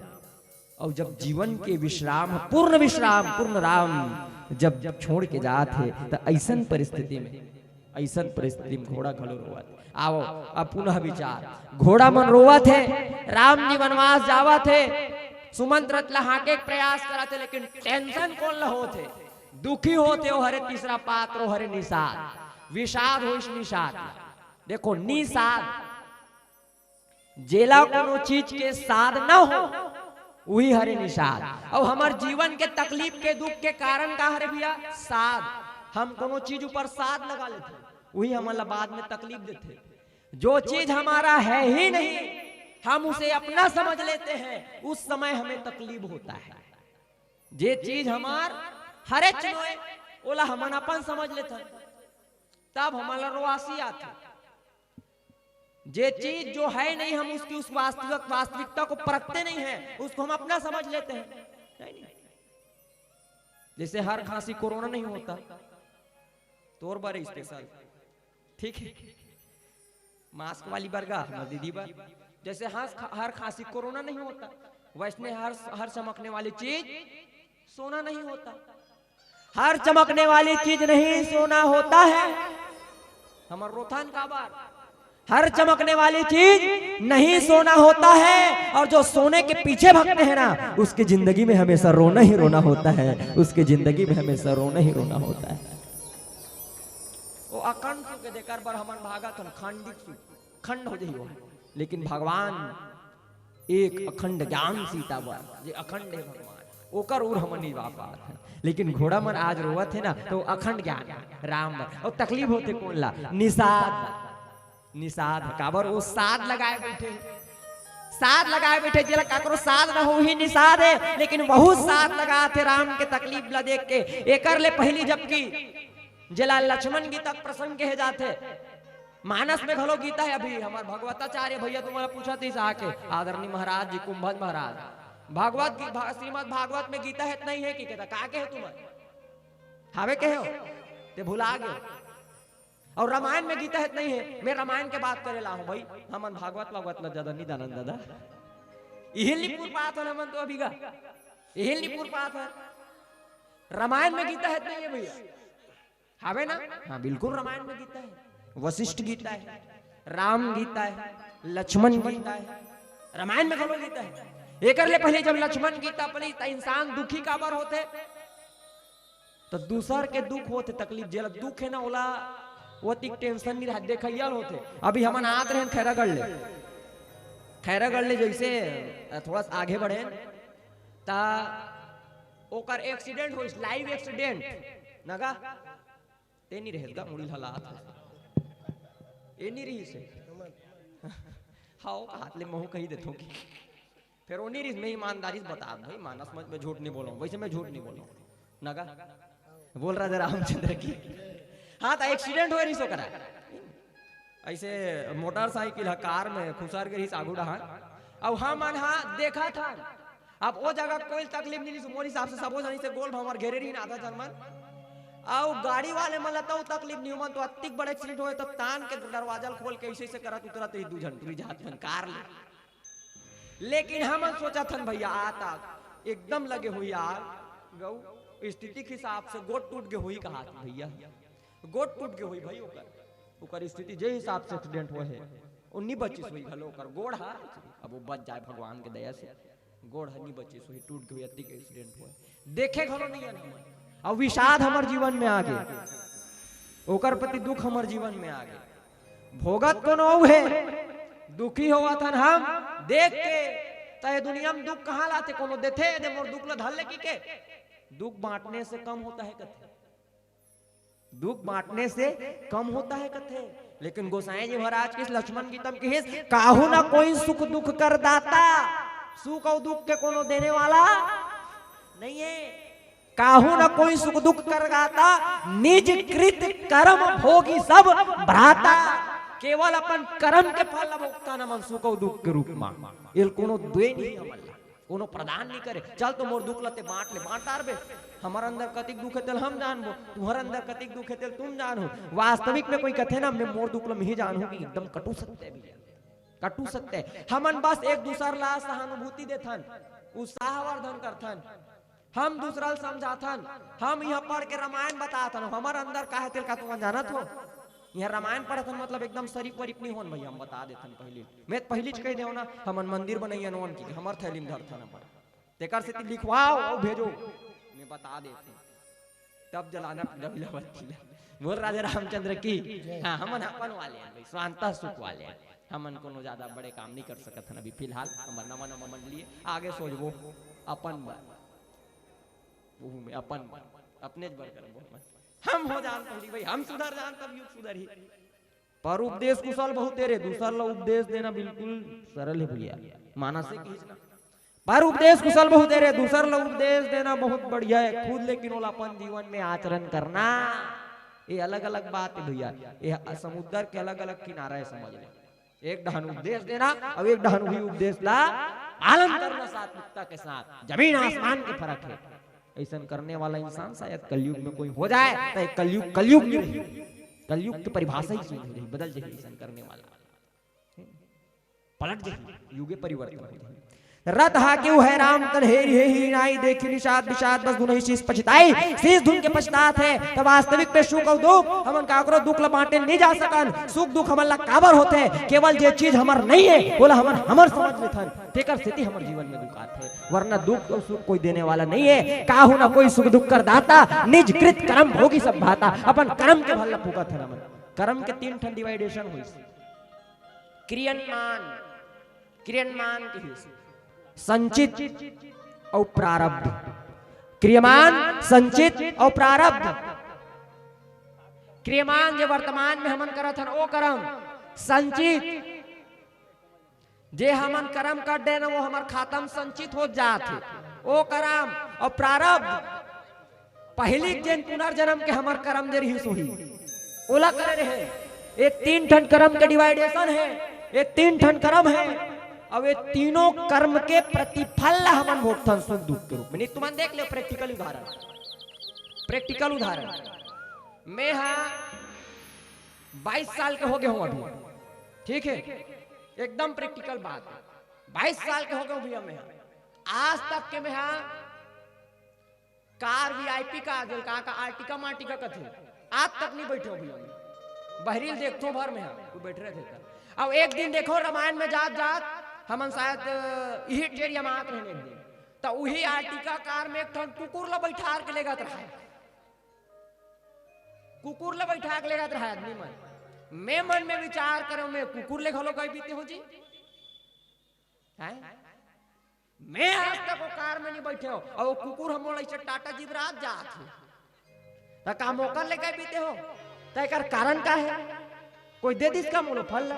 C: और जब जीवन के विश्राम, पूर्ण विश्राम, पूर्ण राम जब जब छोड़ के जाते तो ऐसन परिस्थिति में, ऐसन परिस्थिति में घोड़ा घलो रोवत। आओ अब पुनः विचार, घोड़ा मन रोवत है, राम जी वनवास जावत है, सुमंत्र हाके प्रयास कराते, लेकिन टेंशन कौन ला होते, दुखी होते हो। हरे तीसरा पात्र हरे निषाद, विषाद हो इस निषाद। देखो निषाद जेला कोनो चीज के साध ना हो वही हरे निषाद। और हमारे जीवन के तकलीफ के दुख के कारण का हरे भैया साध, हम कोनो चीज ऊपर साध लगा लेते वही हमारा बाद में तकलीफ देते। जो चीज हमारा है ही नहीं हम उसे अपना समझ लेते हैं, उस समय हमें तकलीफ होता है। जे चीज हमार हरे चलोए ओला हम अपन समझ लेते तब हमारा रोआसी आता। जे चीज जो है नहीं हम उसकी उस वास्तविकता को परखते नहीं है, उसको हम अपना समझ लेते हैं। नहीं। जैसे हर खांसी कोरोना नहीं होता तोर बारे स्पेशल ठीक है, मास्क वाली बरगा दीदी बार, जैसे हर खांसी कोरोना नहीं होता वैसने हर चमकने वाली चीज सोना नहीं होता। हर चमकने वाली चीज नहीं सोना होता है। हमार रोथान का बार, हर चमकने वाली चीज नहीं सोना होता है। और जो सोने के पीछे भागते हैं ना उसकी जिंदगी में हमेशा रोना ही रोना होता है, उसकी जिंदगी में हमेशा रोना ही रोना होता है। वो अखंड सुख देकर बर हमन भागत हन, खंडित सुख खंड हो जाइयो। लेकिन भगवान एक अखंड ज्ञान सीता बर, जे अखंड है भगवान ओकर उर हमन नहीं वापात है। लेकिन घोड़ा मन आज रोवत है ना तो अखंड ज्ञान राम बर। और तकलीफ होते कौन ला, निषाद निषाद काबर वो साध लगाए बैठे, साध लगाए बैठे जेला काकरो साध ना हो ही निषाद है। लेकिन बहुत साध लगा थे राम के तकलीफ ला देख के। एकर ले पहली जबकि जेला लक्ष्मण गीता प्रसंग के जाते, मानस में घलो गीता है। अभी हमारे भगवताचार्य भैया तुम्हारा पूछा थी आके आदरणीय महाराज जी कुंभज महाराज, श्रीमद् भागवत में गीता है नहीं है कि कहता का के हो तुम हावे के हो ते भुला गए। और रामायण में गीता है नहीं है, मैं रामायण के बात करेला हूं भाई, हमन भागवत ला ज्यादा नहीं दानंद दादा इहिलीपुर बात है हमन तो अभी का इहिलीपुर बात है। रामायण में गीता है नहीं है भैया हावे ना? हाँ बिल्कुल रामायण में गीता है, वशिष्ठ गीता है, राम गीता है, लक्ष्मण गीता है, रामायण में घलो गीता है। एक ले पहले जब लक्ष्मण गीता पढ़ी तो इंसान दुखी काबर होते तो दूसर के दुख होते तकलीफ जेल दुख है ना ओला वो तिक टेंशन नहीं रहा देखियल होते। अभी हम आत रहे खैरागढ़ ले जैसे थोड़ा सा आगे बढ़े ता ओकर एक्सीडेंट हो लाइव एक्सीडेंट नगा ते नहीं रहेगा मुड़ी हालात ए नहीं रही से हाओ हाथ ले महू कही देथो की फिर ओ नहीं रही मैं ईमानदारी से बता भाई मानस मत में झूठ नहीं बोला वैसे मैं झूठ नहीं बोला नगा बोल रहा रामचंद्र की। हाँ तो एक्सीडेंट हो रही सो करा ऐसे मोटरसाइकिल कार में खुसार के आगू रहा अब हम हाँ देखा था। अब वो जगह कोई तकलीफ नहीं मोर हिसाब से सबो जनी से गोल हमार घेरे रही ना था जर्मन और गाड़ी वाले मन लता तकलीफ नहीं मन तो अतिक बड़ा एक्सीडेंट होए तब तान के दरवाजा खोल के ऐसे करत उतरत ही 2 घंटे जात कार ले। लेकिन हम सोचा था भैया आता एकदम लगे हुई यार गौ स्थिति के हिसाब से गोट टूट के हुई कहा भैया गोट टूट के हुई भाई ओकर स्थिति जे हिसाब से एक्सीडेंट हुआ है उन्नी बच्चीस हुई भलो ओकर गोड़ हा अब वो बच जाए भगवान के दया से गोड़ हनी बच्चीस हुई टूट के हुई अति के एक्सीडेंट हुआ देखे घलो नहीं है अब विषाद हमार जीवन में आ गए ओकर प्रति दुख हमार जीवन में आ गए भोगत को नो है दुखी हुआ था हम देख के तय दुनिया में दुख कहाँ लाते कोनो देथे दे मोर दुख ला धल ले की के दुख बांटने से कम होता है कथे दुख बांटने से कम होता है कथे। लेकिन गोसाई जी महाराज किस लक्ष्मण गीतम की हिस काहू ना कोई सुख दुख कर दाता सुख और दुख के कोनो देने वाला नहीं है। काहू ना कोई सुख दुख कर दाता निज कृत कर्म भोगी सब भ्राता केवल अपन कर्म के फल भोगता न मन सुख और दुख के रूप में इल कोनो द्वे नहीं हमला कोनो प्रदान नहीं करे चल तो मोर दुख लते बांट ले बांटार बे हमार अंदर कतिक दुख है तेल हम जानबो तुम्हार अंदर कतिक दुख है तेल तुम जानो। वास्तविक में कोई कथे ना मैं मोर दुख ल ही जानू कि एकदम कटु सत्य है कटु सत्य हमन बस एक दूसर ला सहानुभूति देथन उत्साहवर्धन करथन हम दूसरा समझाथन हम यह पढ़ के रामायण बताथन हमार अंदर का है तेल का तुम जानत हो यह रामायण पढ़थन मतलब एकदम शरीफ वरीफ नहीं होन भैया हम बता देथन पहले मैं पहली कह देव ना हमन मंदिर बनैया नवन की हमर थैली में धरथन पर तेकर से लिखवाओ और भेजो मैं बता देते तब जलाना बोल राजा रामचंद्र की। हाँ हमन अपन वाले हैं भाई स्वांता सुख वाले हैं हमन कोनो ज्यादा बड़े काम नहीं कर सकत हन अभी फिलहाल हमर नवा नवा मंडली आगे सोचबो अपन वो में अपन अपने बर करबो हम हो जान पहली भाई हम सुधर जान तब युग सुधर ही पर उपदेश कुशल बहुत तेरे दूसरा ला उपदेश देना बिल्कुल सरल है भैया मानसिक खींचना पर उपदेश कुशल बहुत तेरे दूसरा ला उपदेश देना बहुत बढ़िया है खुद लेकिन ओलापन जीवन में आचरण करना ये अलग अलग बात है भैया ये समुद्र के अलग अलग किनारा है समझ ले एक डहन उपदेश देना और एक डहन भी उपदेश ला पालन करना सात्विकता के साथ जमीन आसमान के फर्क है। ऐसा करने वाला इंसान शायद कलयुग में कोई हो जाए तो कलयुग नहीं रही कलयुग की परिभाषा ही चेंज हो जाए बदल जाए ऐसा करने वाला पलट जाए युगे परिवर्तन हो जाए। रथ हा क्यों है राम तन हेरी हे ही नाई देखी निषाद विषाद बस दुनहि शीस पछताई शीस धुन के पछतात है तब वास्तविक पे सुख और दुख हमन काकरो दुख ल बांटे नहीं जा सकन सुख दुख हमन ला काबर होते है केवल जे चीज हमर नहीं है बोला हमर समझ में थन तेकर स्थिति हमर जीवन में दुखात है वरना दुख और सुख कोई देने वाला नहीं है। काहू ना कोई सुख दुख कर दाता निज कृत कर्म भोगी सब भाता अपन कर्म के भल फूकत है हमन कर्म के 3 ठन डिवाइडेशन होई क्रियमान के हिस्से संचित और प्रारब्ध क्रियमान संचित और प्रारब्ध क्रियमान जो वर्तमान में हमन करत हन ओ कर्म संचित जे हमन कर्म कर दे ना वो हमार खातम संचित हो जात है ओ कर्म और प्रारब्ध पहली जन पुनर्जन्म के हमार कर्म जे रही सोही ओला करे रहे ये 3 ठन कर्म के डिवाइडेशन है ये 3 ठन कर्म है अब ये तीनों कर्म के प्रतिफल हमन भोगथन सुख दुख के रूप में। नहीं तुम देख लो प्रैक्टिकल उदाहरण, प्रैक्टिकल उदाहरण। मैं हाँ 22 साल के हो गए हूं अभी, ठीक है, एकदम प्रैक्टिकल बात है। 22 साल के हो गए भैया मैं आज तक के मैं कार वीआईपी का जो का आर्टिका मार्टिका का थे आज तक नहीं बैठे हो भैया। बहरील देखतो भर में वो बैठ रहे थे। अब एक दिन देखो रामायण में जात जात हमन शायद यही टेरिया में आते हैं एक दिन, तो वही आर्टिका कार में एक ठन कुकुर ला बैठा के लेगा रहा, कुकुर ला बैठा के लेगा रहा आदमी मन। मैं मन में विचार करो मैं कुकुर ले घलो गई बीते हो जी है? मैं आज तक वो कार में नहीं बैठे हो और वो कुकुर हम ऐसे टाटा जीप रात जात है तो काम होकर ले गए बीते हो तो कारण का है कोई दे दिस का मोलो फल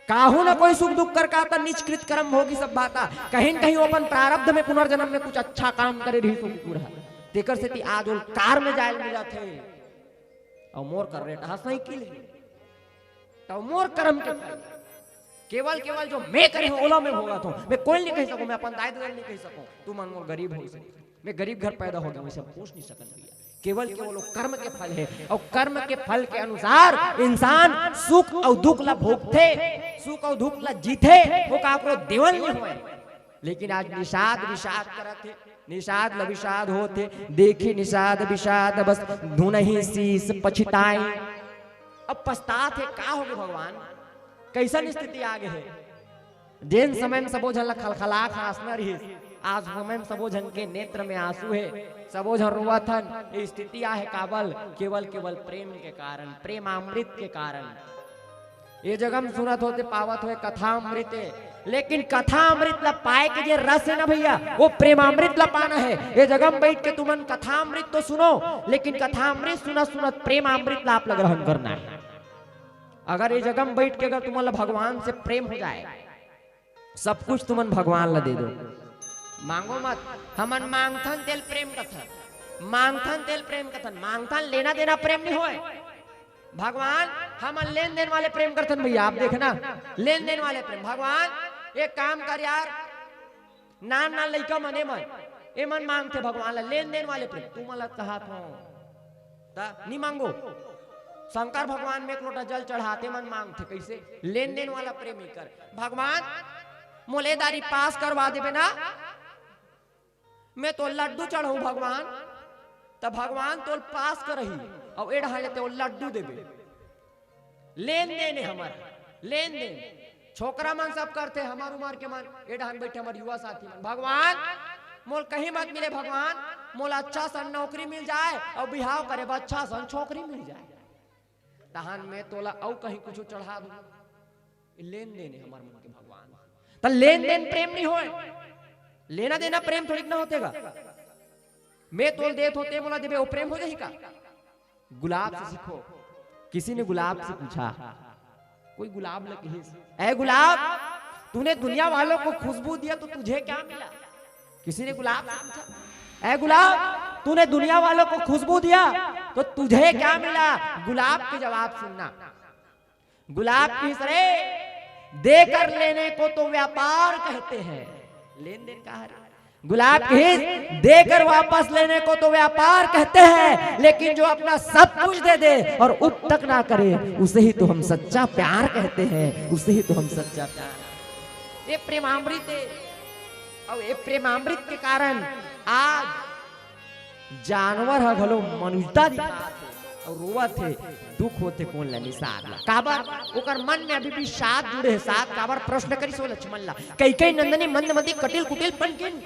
C: काहू ना कोई सुख दुख कर का निष्कृत कर्म होगी सब बात कहीं न कहीं अपन प्रारब्ध में पुनर्जन्म में कुछ अच्छा काम करे रही सो कुकुर है तेकर से आज वो कार में जाए मिला थे और मोर कर रहे हंस नहीं की तो मोर कर्म के केवल केवल जो मैं करे ओला में होगा तो मैं कोई नहीं कह सकूं, मैं अपन दाई दादा नहीं कह सकूं तू मन मोर गरीब हो सके, मैं गरीब घर पैदा हो गया मैं सब पूछ नहीं सकन भैया। केवल केवल कर्म के फल है और कर्म के फल के अनुसार इंसान सुख और दुख ला भोगते, सुख और दुख ला जीते, वो काकरो देवल नहीं होए। लेकिन आज निषाद विषाद करते, निषाद लविषाद होते, देखी निषाद विषाद बस धुनहि शीस पछताए। अब पछतात है का होगे भगवान, कैसन स्थिति आगे है। जिन समय में सबो झन खलखला हंसना रही, आज समय में सबो झन के नेत्र में आंसू है, सबो झन रोवथन। ये स्थिति है काबल केवल केवल प्रेम के कारण, प्रेमामृत के कारण। ये जगह में सुनत होते पावत हुए कथामृत, लेकिन कथामृत ला पाए के जे रस है ना भैया वो प्रेमामृत ला पाना है। ये जगह में बैठ के तुमन कथामृत तो सुनो, लेकिन कथामृत सुनत सुनत प्रेमामृत ला आप ग्रहण करना है। अगर ये जगह में बैठ के अगर तुम्हारा भगवान से प्रेम हो जाए, सब कुछ तुमन भगवान ला दे दो, मांगो मत। हमन मांगथन तेल प्रेम कथन, मांगथन तेल प्रेम कथन, मांगथन लेना देना प्रेम नहीं होए। भगवान हमन लेन देन वाले प्रेम करथन भैया, आप देखना लेन देन वाले प्रेम। भगवान एक काम कर यार, नान नान लइका मने मन ए मन मांगते भगवान ला लेन देन वाले प्रेम। तू मला कहा था नहीं मांगो, शंकर भगवान में एक लोटा जल चढ़ाते मन मांगते कैसे लेन देन वाला प्रेम ही कर। भगवान मोलेदारी पास करवा देवे ना, मैं तो लड्डू चढ़ाऊ भगवान, तब भगवान तो पास करही और एढ़ा लेते वो लड्डू देवे। लेन देन है हमारा, लेन देन छोकरा मन सब करते, हमार उम्र के मन एढ़ा बैठे हमारे युवा साथी मन। भगवान मोल कहीं मत मिले भगवान, मोल अच्छा सन नौकरी मिल जाए और बिहाव करे अच्छा सन छोकरी मिल जाए, तहन में तोला औ कहीं कुछ चढ़ा दूं। लेन देन है हमारे मन के भगवान। तो लेन देन प्रेम नहीं होए, लेना देना प्रेम थोड़ी ना होतेगा। मैं तोल देत होते बोला देवे वो प्रेम हो जाएगा। गुलाब से सीखो। किसी ने गुलाब से पूछा, कोई गुलाब लगे ऐ गुलाब तूने दुनिया वालों को खुशबू दिया तो तुझे क्या मिला। किसी ने गुलाब से पूछा, ऐ गुलाब तूने दुनिया वालों को खुशबू दिया तो तुझे क्या मिला। गुलाब के जवाब सुनना, गुलाब की तरह देकर लेने को तो व्यापार कहते हैं। लेन देन का है गुलाब की देकर वापस लेने को तो व्यापार कहते हैं, लेकिन जो अपना सब कुछ दे दे और उप तक ना करे उसे ही तो हम सच्चा प्यार कहते हैं, उसे ही तो हम सच्चा प्यार। ये प्रेमामृत है और ये प्रेमामृत के कारण आज जानवर है घलो मनुष्यता दिखाते और रोवा थे दुख होते कौन ला निषाद ला काबर ओकर मन में अभी भी साथ जुड़े है। साथ काबर प्रश्न करी सो लक्ष्मण ला कई कई नंदनी मंदमती कटिल कुटिल पनकिन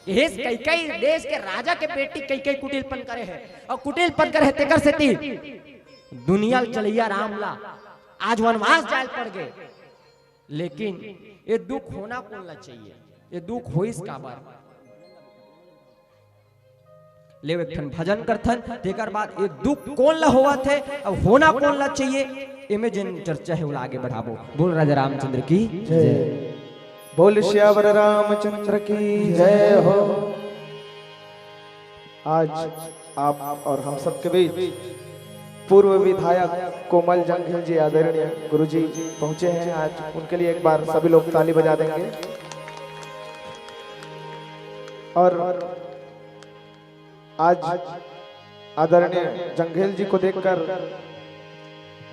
C: हेस कई कई देश के राजा के बेटी कई कई कुटिलपन करे है और कुटिलपन करे तेकर से ती दुनिया चलिया राम ला आज वनवास जाल पड़ गए। लेकिन ये दुख होना कौन ला चाहिए, ये दुख हो इस काबर ले एक ठन भजन करथन तेकर बाद ये दुख कौन ला होवा थे और होना कौन ला चाहिए। इमे जिन चर्चा है वो आगे बढ़ाबो। बोल राजा रामचंद्र की जय,
A: बोल श्यावर रामचंद्र की जय हो। आज आप और हम सबके बीच पूर्व विधायक कोमल जंघेल जी आदरणीय गुरुजी पहुंचे हैं आज, उनके लिए एक बार सभी लोग ताली बजा देंगे। और आज आदरणीय जंघेल जी को देखकर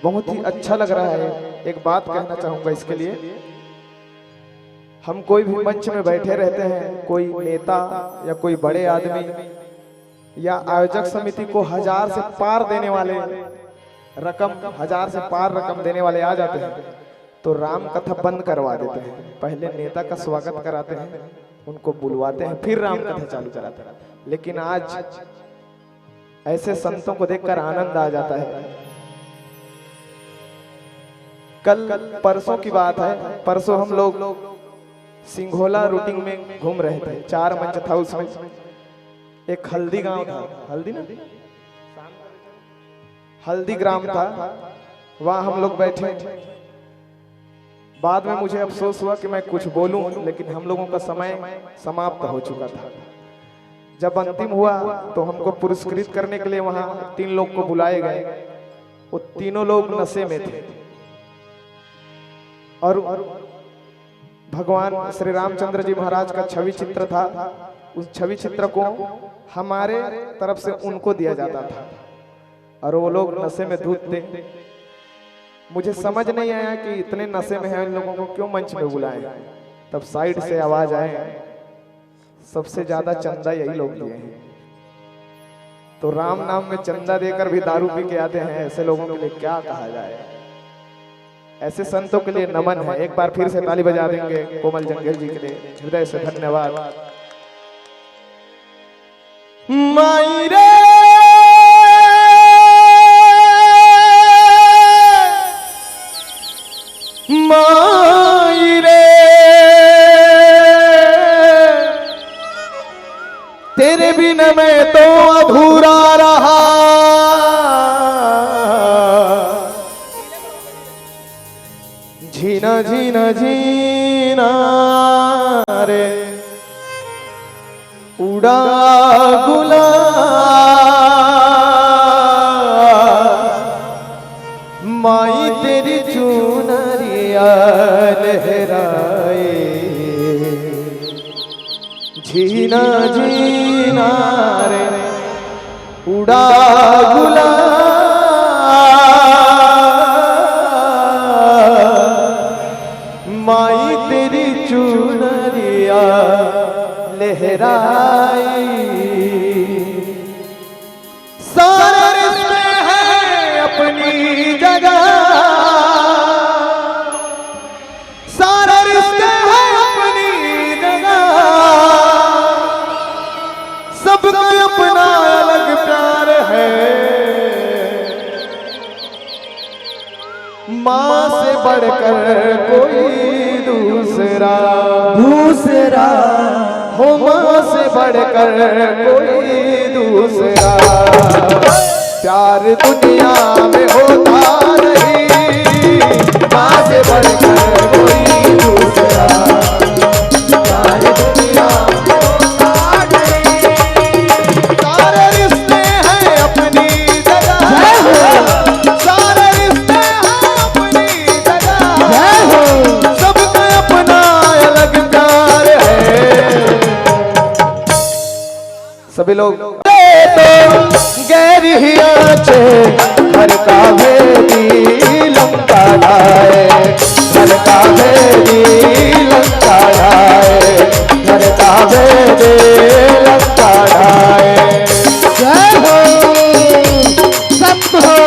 A: बहुत ही अच्छा लग रहा है। एक बात कहना चाहूंगा इसके लिए, हम कोई भी मंच में बैठे रहते हैं, कोई नेता या कोई बड़े आदमी या आयोजक समिति को 1000 से पार देने वाले रकम 1000 से पार रकम देने वाले आ जाते हैं तो राम कथा बंद करवा देते हैं। पहले नेता का स्वागत कराते हैं, उनको बुलवाते हैं, फिर राम कथा चालू कराते हैं। लेकिन आज ऐसे संतों को देखकर आनंद आ जाता है। कल परसों की बात है, परसों हम लोग सिंघोला रूटिंग में घूम रहे थे। 4 मंच था उसमें, एक हल्दी गांव था, हल्दी ग्राम था, वहां हम लोग बैठे। बाद में मुझे अफसोस हुआ कि मैं कुछ बोलूं, लेकिन हम लोगों का समय समाप्त हो चुका था। जब अंतिम हुआ तो हमको पुरस्कृत करने के लिए वहां 3 लोग को बुलाए गए। वो तीनों लोग नशे में थे और भगवान श्री रामचंद्र जी महाराज का छवि चित्र था। उस छवि चित्र को हमारे तरफ से उनको दिया जाता था और वो लोग नशे में धूत थे। मुझे समझ नहीं आया कि इतने नशे में हैं, इन लोगों को क्यों मंच में बुलाए। तब साइड से आवाज आए, सबसे ज्यादा चंदा यही लोग दिए हैं। तो राम नाम में चंदा देकर भी दारू पी के आते हैं, ऐसे लोगों के लिए क्या कहा जाए। ऐसे संतों के लिए नमन है। एक बार फिर से ताली बजा देंगे कोमल जंघेल जी के लिए, हृदय से धन्यवाद। माई रे माई रे तेरे बिना मैं तो अधूरा रहा। झीना झीना झीना रे उड़ा गुलाब, माई तेरी चुनरिया लहराए। झीना झीना रे उड़ा गुलाब, माई तेरी चुनरिया लहराई। सारे रिश्ते हैं अपनी जगह, सारे रिश्ते हैं अपनी जगह, सबका अपना अलग प्यार है। माँ से बढ़कर कोई दूसरा हो, माँ से बढ़कर कोई दूसरा प्यार दुनिया में होता नहीं। माँ से बढ़कर कोई दूसरा प्यार दुनिया में होता नहीं। सारे रिश्ते हैं अपनी जगह, सारे रिश्ते हैं अपनी जगह, सबका अपना अलग प्यार है। सभी लोग गैर ही आचे घर का भेदी लंका लाए, घर का भेदी लंका लाए, घर का भेदी लंका लाए। जय हो सब हो।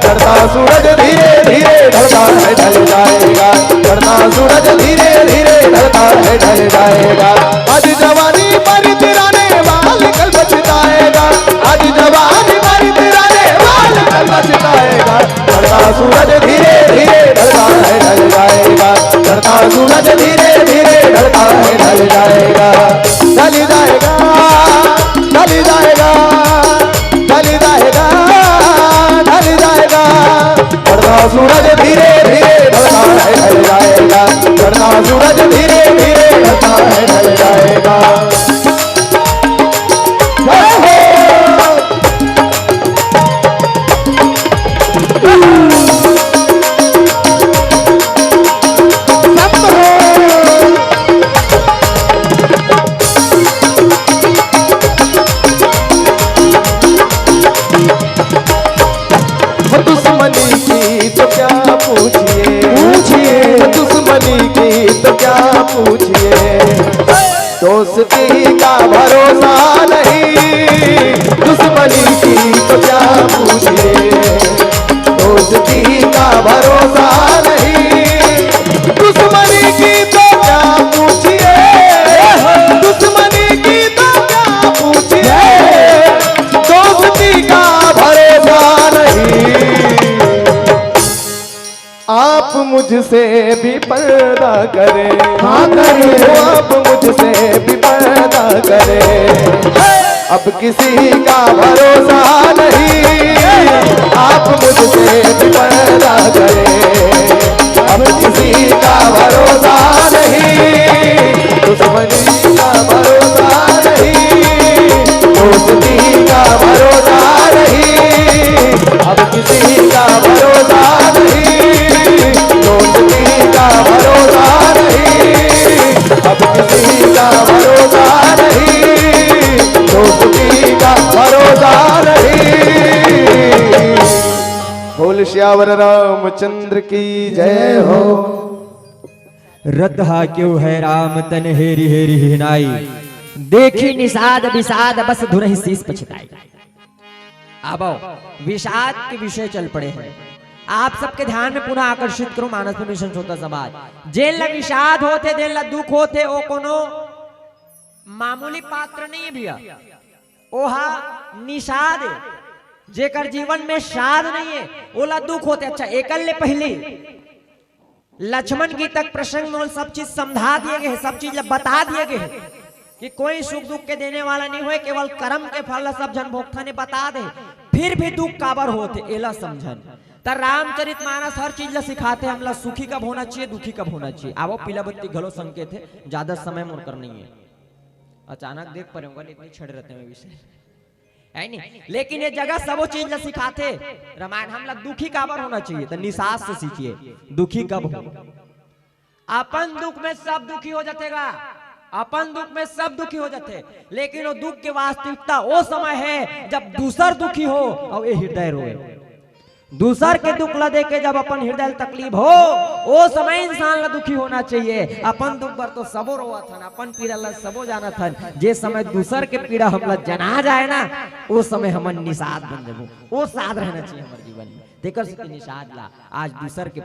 A: चढ़ता सूरज धीरे धीरे ढलता है ढल जाएगा, चढ़ता सूरज धीरे धीरे ढलता है ढल जाएगा। आज जवानी पर तिराने वाल कल बचताएगा, आज जवानी पर तिराने वाल कल बचताएगा। चढ़ता सूरज धीरे धीरे ढलता है ढल जाएगा, चढ़ता सूरज धीरे धीरे ढलता है ढल जाएगा। ढल जाएगा ढल जाएगा ढल जाएगा ढल जाएगा। चढ़ता सूरज धीरे धीरे ढलता है ढल जाएगा, चढ़ता सूरज धीरे धीरे ढलता है ढल जाएगा। दुश्मनी की तो क्या पूछिए, पूछिए दुश्मनी की तो क्या पूछिए, दोस्ती का भरोसा नहीं। दुश्मनी की तो क्या पूछिए, दोस्ती का भरोसा नहीं। दुश्मनी की तो क्या पूछिए, दुश्मनी की तो क्या पूछिए, दोस्ती का भरोसा नहीं। आप मुझसे भी पर्दा करें, हाँ करें, आप मुझसे भी पर्दा करें, अब किसी का भरोसा नहीं। आप मुझसे भी पर्दा करें, अब किसी का भरोसा नहीं। दुश्मनी का भरोसा नहीं, दोस्ती का भरोसा नहीं, अब किसी का भरोसा नहीं। दोस्ती का भरोसा नहीं, अब किसी का भरोसा नहीं। दोस्ती का भरोसा नहीं। बोल श्यावर रामचंद्र की जय हो।
B: रतहा क्यों है राम तन हेरी हेरी हिनाई,
C: देखी निषाद विषाद बस धुरहि शीस पछताई। अब विषाद के विषय चल पड़े हैं। आप सबके ध्यान में पुनः आकर्षित करो मानस में मिशन छोटा समाज। जेल ला विषाद होते जेल ला दुख होते ओ कोनो मामूली पात्र नहीं है भैया, ओहा निषाद है। जेकर जीवन में शाद नहीं है ओला दुख होते। अच्छा एकल्ले पहले लक्ष्मण की तक प्रसंग में सब चीज समझा दिए गए, सब चीज बता दिए गए कि कोई सुख दुख के देने वाला नहीं हुए, केवल कर्म के फल सब जन भोक्ता ने बता दे। फिर भी दुख काबर होते एला समझन। तर रामचरितमानस हर चीज ला सिखाते हमला सुखी कब होना चाहिए, दुखी कब होना चाहिए। आवो पीला बत्ती घलो संकेत है, ज्यादा समय मोर कर नहीं है। अचानक देख पा रहे इतनी छड़ रहते हैं विषय है नहीं, लेकिन ये जगह सब चीज ला सिखाते। रामायण हमला दुखी काबर होना चाहिए तो निसास से सीखिए दुखी कब हो। अपन दुख में सब दुखी हो जातेगा, अपन दुख में सब दुखी हो जाते, लेकिन वो दुख की वास्तविकता वो समय है जब दूसर दुखी हो और ये हृदय रोए। दूसर के दुख ला देके जब अपन हृदय तकलीफ हो वो समय इंसान ला दुखी होना चाहिए। अपन दुख पर तो सबो रोआ था, अपन पीड़ा ला सबो जाना था। जे समय दूसर के पीड़ा हमला जना जाए ना वो समय हमन निषाद बन जाबो। वो साध रहना चाहिए हमारे जीवन में। देकर से निषाद ला आज दूसर के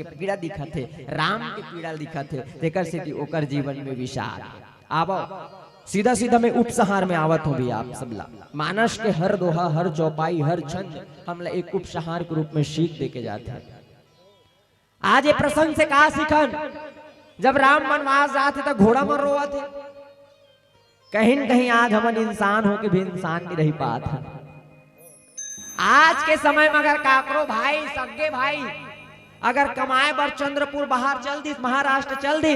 C: पीड़ा दिखा थे, राम के पीड़ा दिखा थे, देकर से ओकर जीवन में विषाद। आवो सीधा सीधा में उपसहार में आवत हो भी आप सबला। मानस के हर दोहा हर चौपाई हर छंद हमला एक उपसहार के रूप में सीख देके जाते हैं। आज ये प्रसंग से कहा सीखन, जब राम वनवास जाते तो घोड़ा मर रोआ थे, कहीं न कहीं आज हम इंसान हो के भी इंसान नहीं रही पात है। आज के समय में अगर काकरो भाई सगे भाई अगर कमाए बर चंद्रपुर बाहर चल दी, महाराष्ट्र चल दी,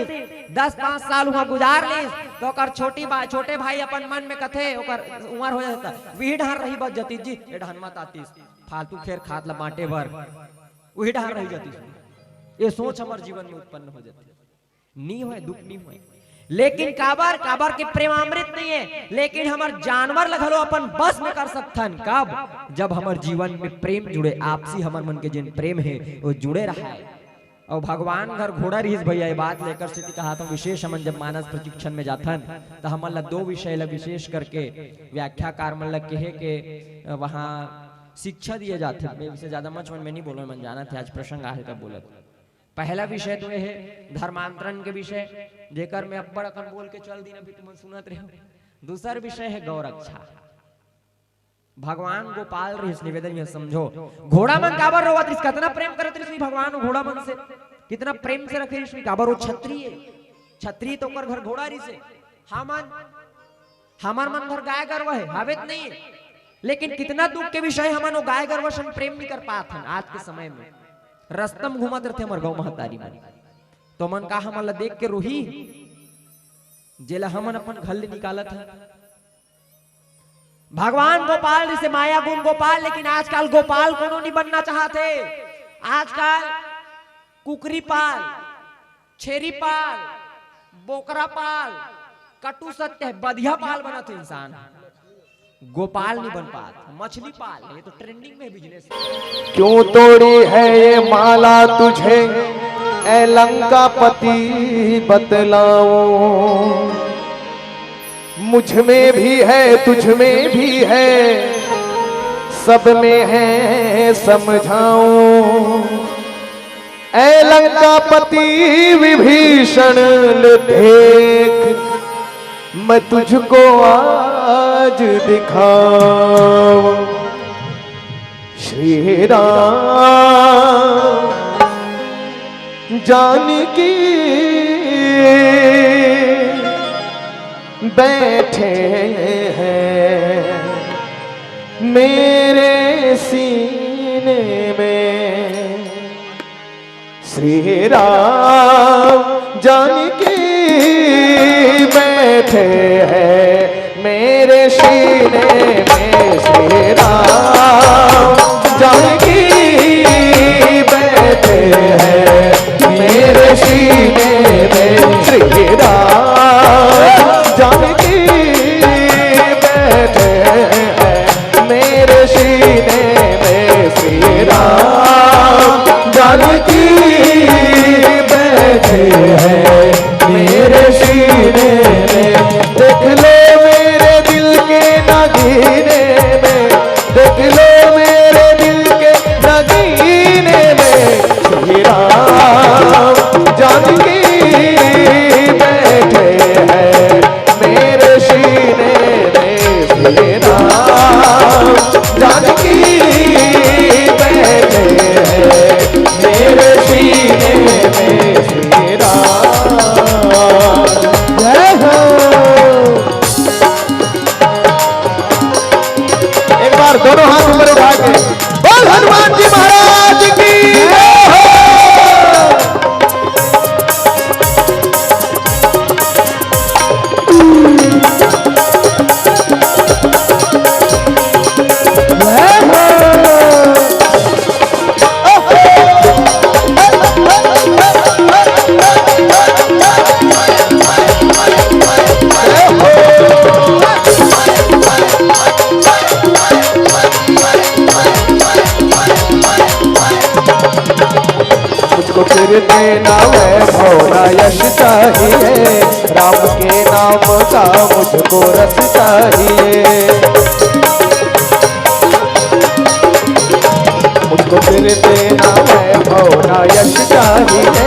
C: 10-5 साल वहां गुजार ली तो ओकर छोटे भाई अपन मन में कथे ओकर उम्र हो जाता वही ढार रही बच जती जी ए ढन मत आती फालतू खेर खाद ला बांटे बर वही ढार रही जाती। ये सोच हमारे जीवन में उत्पन्न हो जाती। नहीं हुए दुख नहीं हुए, लेकिन काबर के प्रेमामृत नहीं है, लेकिन हमार जानवर लगलो अपन बस में कर सकथन। कब? जब हमार जीवन में प्रेम जुड़े, आपसी हमार मन के जिन प्रेम है वो जुड़े रहा है। और भगवान घर घोड़ा रहीस भैया ये बात लेकर से कहा था विशेष हमन जब मानस प्रशिक्षण में जाथन तो हमन ला 2 विषय ला विशेष करके व्याख्याकार मन ला कहे के वहाँ शिक्षा दिए जाते हैं। मैं इससे ज्यादा मंच में नहीं बोलूँ, मन जाना थे आज प्रसंग आहे का बोलत। पहला विषय तो यह है धर्मांतरण के विषय, जेकर में अब्बड़ अकन बोल के चल दी अभी तुम सुनत रहे हो। दूसरा विषय है गौरक्षा। भगवान गोपाल रहिस निवेदन ये समझो, घोड़ा मन काबर रोवत रिस, कितना प्रेम करत रिस भगवान घोड़ा मन से, कितना प्रेम से रखे रिस काबर। वो क्षत्रिय, क्षत्रिय तो कर घर घोड़ा रिस है। हमार मन घर गाय गरवा है, हावेत नहीं है, लेकिन कितना दुख के विषय हमन वो गाय गरवा से प्रेम नहीं कर पात हन। आज के समय में रस्तम घूमत रहते हमार गाँव महतारी मन, तो मन का हमन देख के रोही, जेला हमन अपन घर ले निकालत है। भगवान गोपाल जैसे माया गुण गोपाल, लेकिन आजकल गोपाल कोनो नहीं बनना चाहते। आजकल कुकरी पाल, छेरी पाल, बोकरा पाल, कटु सत्य है, बधिया पाल बना थे इंसान, गोपाल नहीं बन पाता। मछली पाल ये तो ट्रेंडिंग में बिजनेस।
A: क्यों तोड़ी है ये माला तुझे ए लंकापति बतलाऊं, मुझ में भी है तुझ में भी है, सब में है समझाऊं। ए लंकापति विभीषण देख, मैं तुझको आज दिखाऊं। श्री राम जानकी बैठे हैं मेरे सीने में। श्री राम जानकी बैठे हैं मेरे सीने में। श्री राम जानकी बैठे हैं मेरे सीने में। श्री राम जानकी बैठे हैं मेरे सीने में। श्री राम जानकी बैठे हैं मेरे सीने में। देख लो मेरे दिल के नगीने में, देख लो मेरे दिल के नगीने में। श्री राम जानकी बैठे हैं मेरे सीने में। श्री राम जानकी बैठे हैं मेरे सीने में। श्री राम जय हो। एक बार दोनों हाथ ऊपर उठा के बोल हनुमान जी महाराज की जय हो। फिर देना वैभव ना यश चाहिए, राम के नाम का मुझको रस चाहिए। मुझको फिर देना वैभव ना यश चाहिए,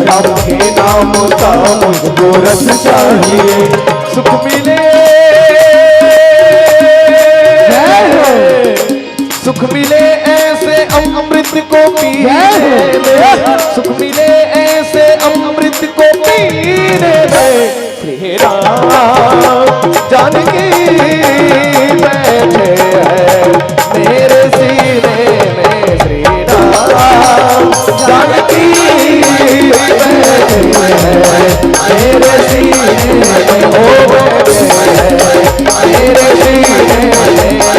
A: राम के नाम का मुझको रस चाहिए। सुख मिले सुख मिले ऐसे अमृत को पीने में, सुख मिले ऐसे अमृत को पीने में। श्री राम जानकी बैठे हैं मेरे सीने में। श्री राम जानकी बैठे हैं मेरे सीने में। ओ बैठे हैं मेरे सीने में, बैठे हैं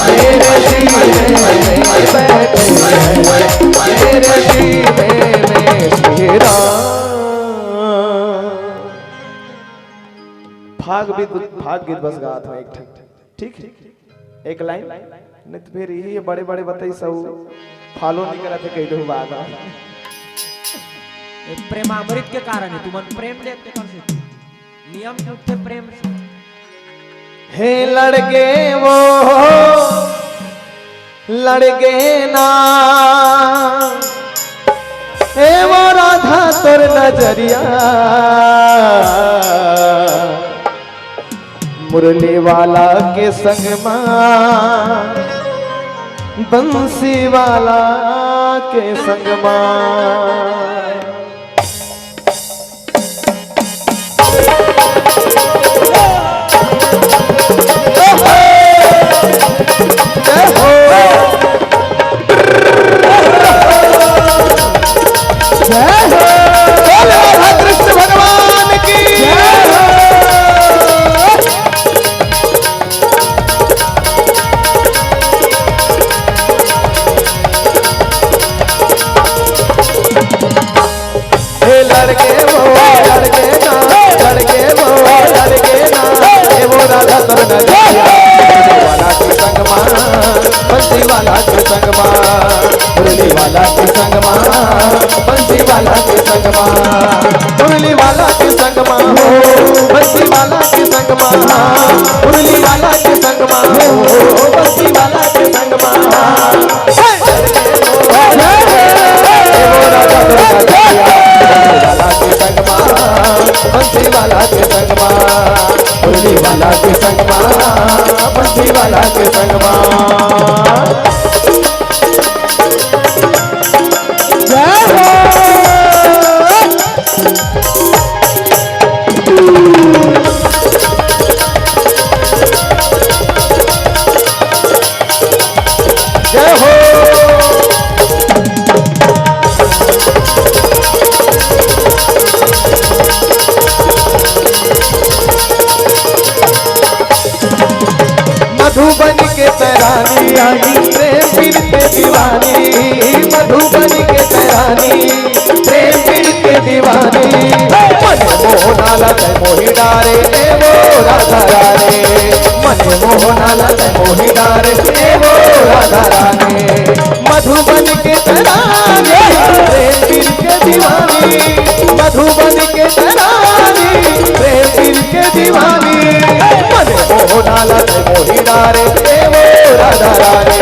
A: मेरे सीने में, बैठे हैं मेरे सीने में। श्री राम भाग गीत बस गात हो एक ठीक एक लाइन नहीं तो फिर यही बड़े बड़े बताई सब फॉलो नहीं करा थे कई दो बात।
C: प्रेमामृत के कारण है, तुम प्रेम देते कर से नियम से उठे प्रेम से।
A: हे लड़के वो लड़के ना, हे वो राधा तोर नजरिया, मुरली वाला के संग मां, बंसी वाला के संग मां। कृष्ण भगवान की हे लड़के वो लड़के ना, लड़के वो लड़के ना, हे वो राधा तोर नजरिया, वाला के संग मां, बंसी वाला के संग मां, मुरली वाला के संग मां, बंसी वाला के संग मां, मुरली वाला के संग मां हो, बंसी वाला के संग मां, मुरली वाला के संग मां हो, बंसी वाला के संग मां। बंसी वाला के संग मां, मुरली वाला के संग मां, बंसी वाला के संग मां। जय हो मधुबन के तरानी आई प्रेम पीर के दीवानी, मधुबन के तरानी प्रेम पीर के दीवानी, मन मोहना लगे मोहि डारे वो राधा रानी, मन मोहना लगे मोहि डारे वो राधा रानी, मधुबन के तरानी प्रेम पीर के दीवानी, मधुबन के तरानी प्रेम पीर के दीवानी, मन मोहना लगे मोहि डारे वो राधा रानी,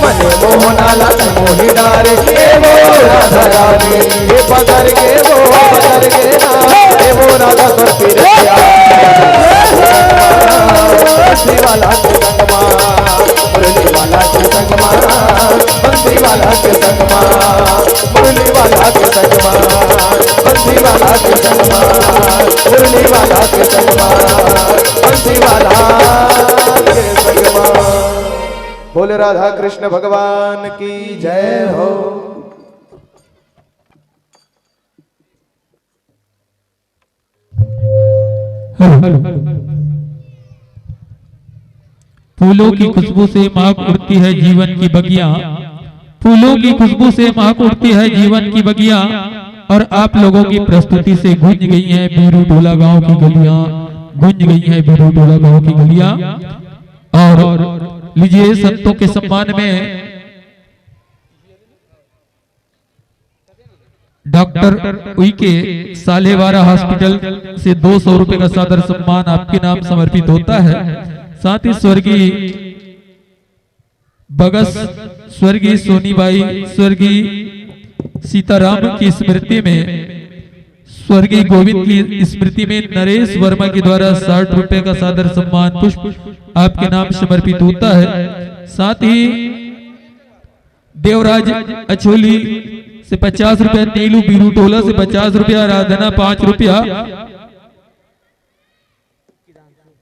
A: मन मोहना लगे मोहि डारे वो राधा रानी, ये पकड़ के वो पकड़ के ना, ये वो राधा तोर पिरिया, बंसी वाला के संग मां, मुरली वाला के संग मां, बंसी वाला के संग मां, मुरली वाला के संग मां, बंसी वाला के संग मां, मुरली वाला के संग मां, बंसी वाला के संग मां। बोले राधा कृष्ण भगवान की जय हो।
D: फूलों की खुशबू से महक उड़ती है जीवन की बगिया, फूलों की खुशबू से महक उड़ती है जीवन की बगिया, और आप लोगों की प्रस्तुति से गूंज गई हैं बीरू टोला गांव की गलियां, गूंज गई हैं बीरू टोला गांव की गलियां। और लीजिए संतों के सम्मान में डॉक्टर उइके सालेवारा हॉस्पिटल से 200 रुपए का सादर सम्मान आपके नाम समर्पित होता है। साथ ही स्वर्गीय बगस, स्वर्गीय सोनीबाई, स्वर्गीय सीताराम की स्मृति में, स्वर्गीय गोविंद की स्मृति में नरेश वर्मा के द्वारा 60 रुपए का सादर सम्मान पुष्प आपके नाम समर्पित होता है। साथ ही देवराज अछोली से 50 रुपया, नीलू बीरू टोला से 50 रुपया, राधना 5 रुपया,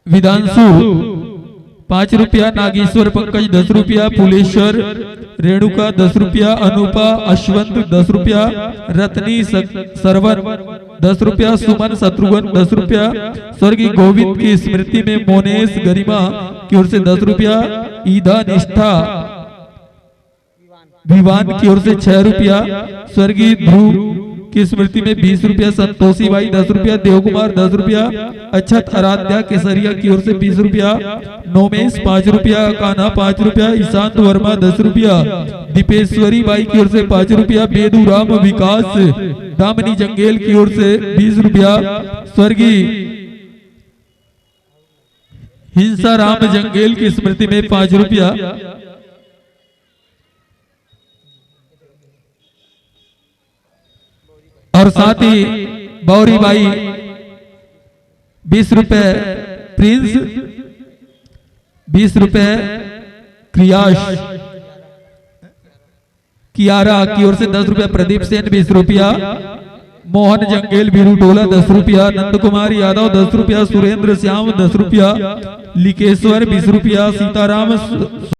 D: विधांशु 5 रुपया, नागेश्वर पंकज 10 रुपया, फुलेश्वर रेणुका 10 रुपया, अनुपा अश्वंत 10 रुपया, रत्नी सरवर 10 रुपया, सुमन शत्रुघ्न 10 रुपया, स्वर्गीय गोविंद की स्मृति में मोनेश गरिमा की ओर से 10 रुपया, ईदा निष्ठा विवान की ओर से 6 रुपया, स्वर्गीय ध्रुव की स्मृति में 20 रुपया, संतोषी बाई 10 रुपया, देवकुमार 10 रुपया, अक्षत आराध्या केसरिया की ओर से 20 रुपया, नोमेश 5 रुपया, कान्हा 5 रुपया, ईशांत वर्मा 10 रुपया, दीपेश्वरी बाई की ओर से 5 रुपया, बेदू राम विकास दामनी जंगेल की ओर से 20 रुपया, स्वर्गीय हिंसा राम जंगेल की स्मृति में 5 रुपया। और साथ ही बौरी बाई 20 रुपए, प्रिंस 20 रुपए, क्रियाश कियारा की ओर से 10 रुपया, प्रदीप सेन 20 रुपया, मोहन जंगेल बीरू टोला 10 रुपया, नंद कुमार यादव 10 रुपया, सुरेंद्र श्याम 10 रुपया, लिकेश्वर 20 रुपया, सीताराम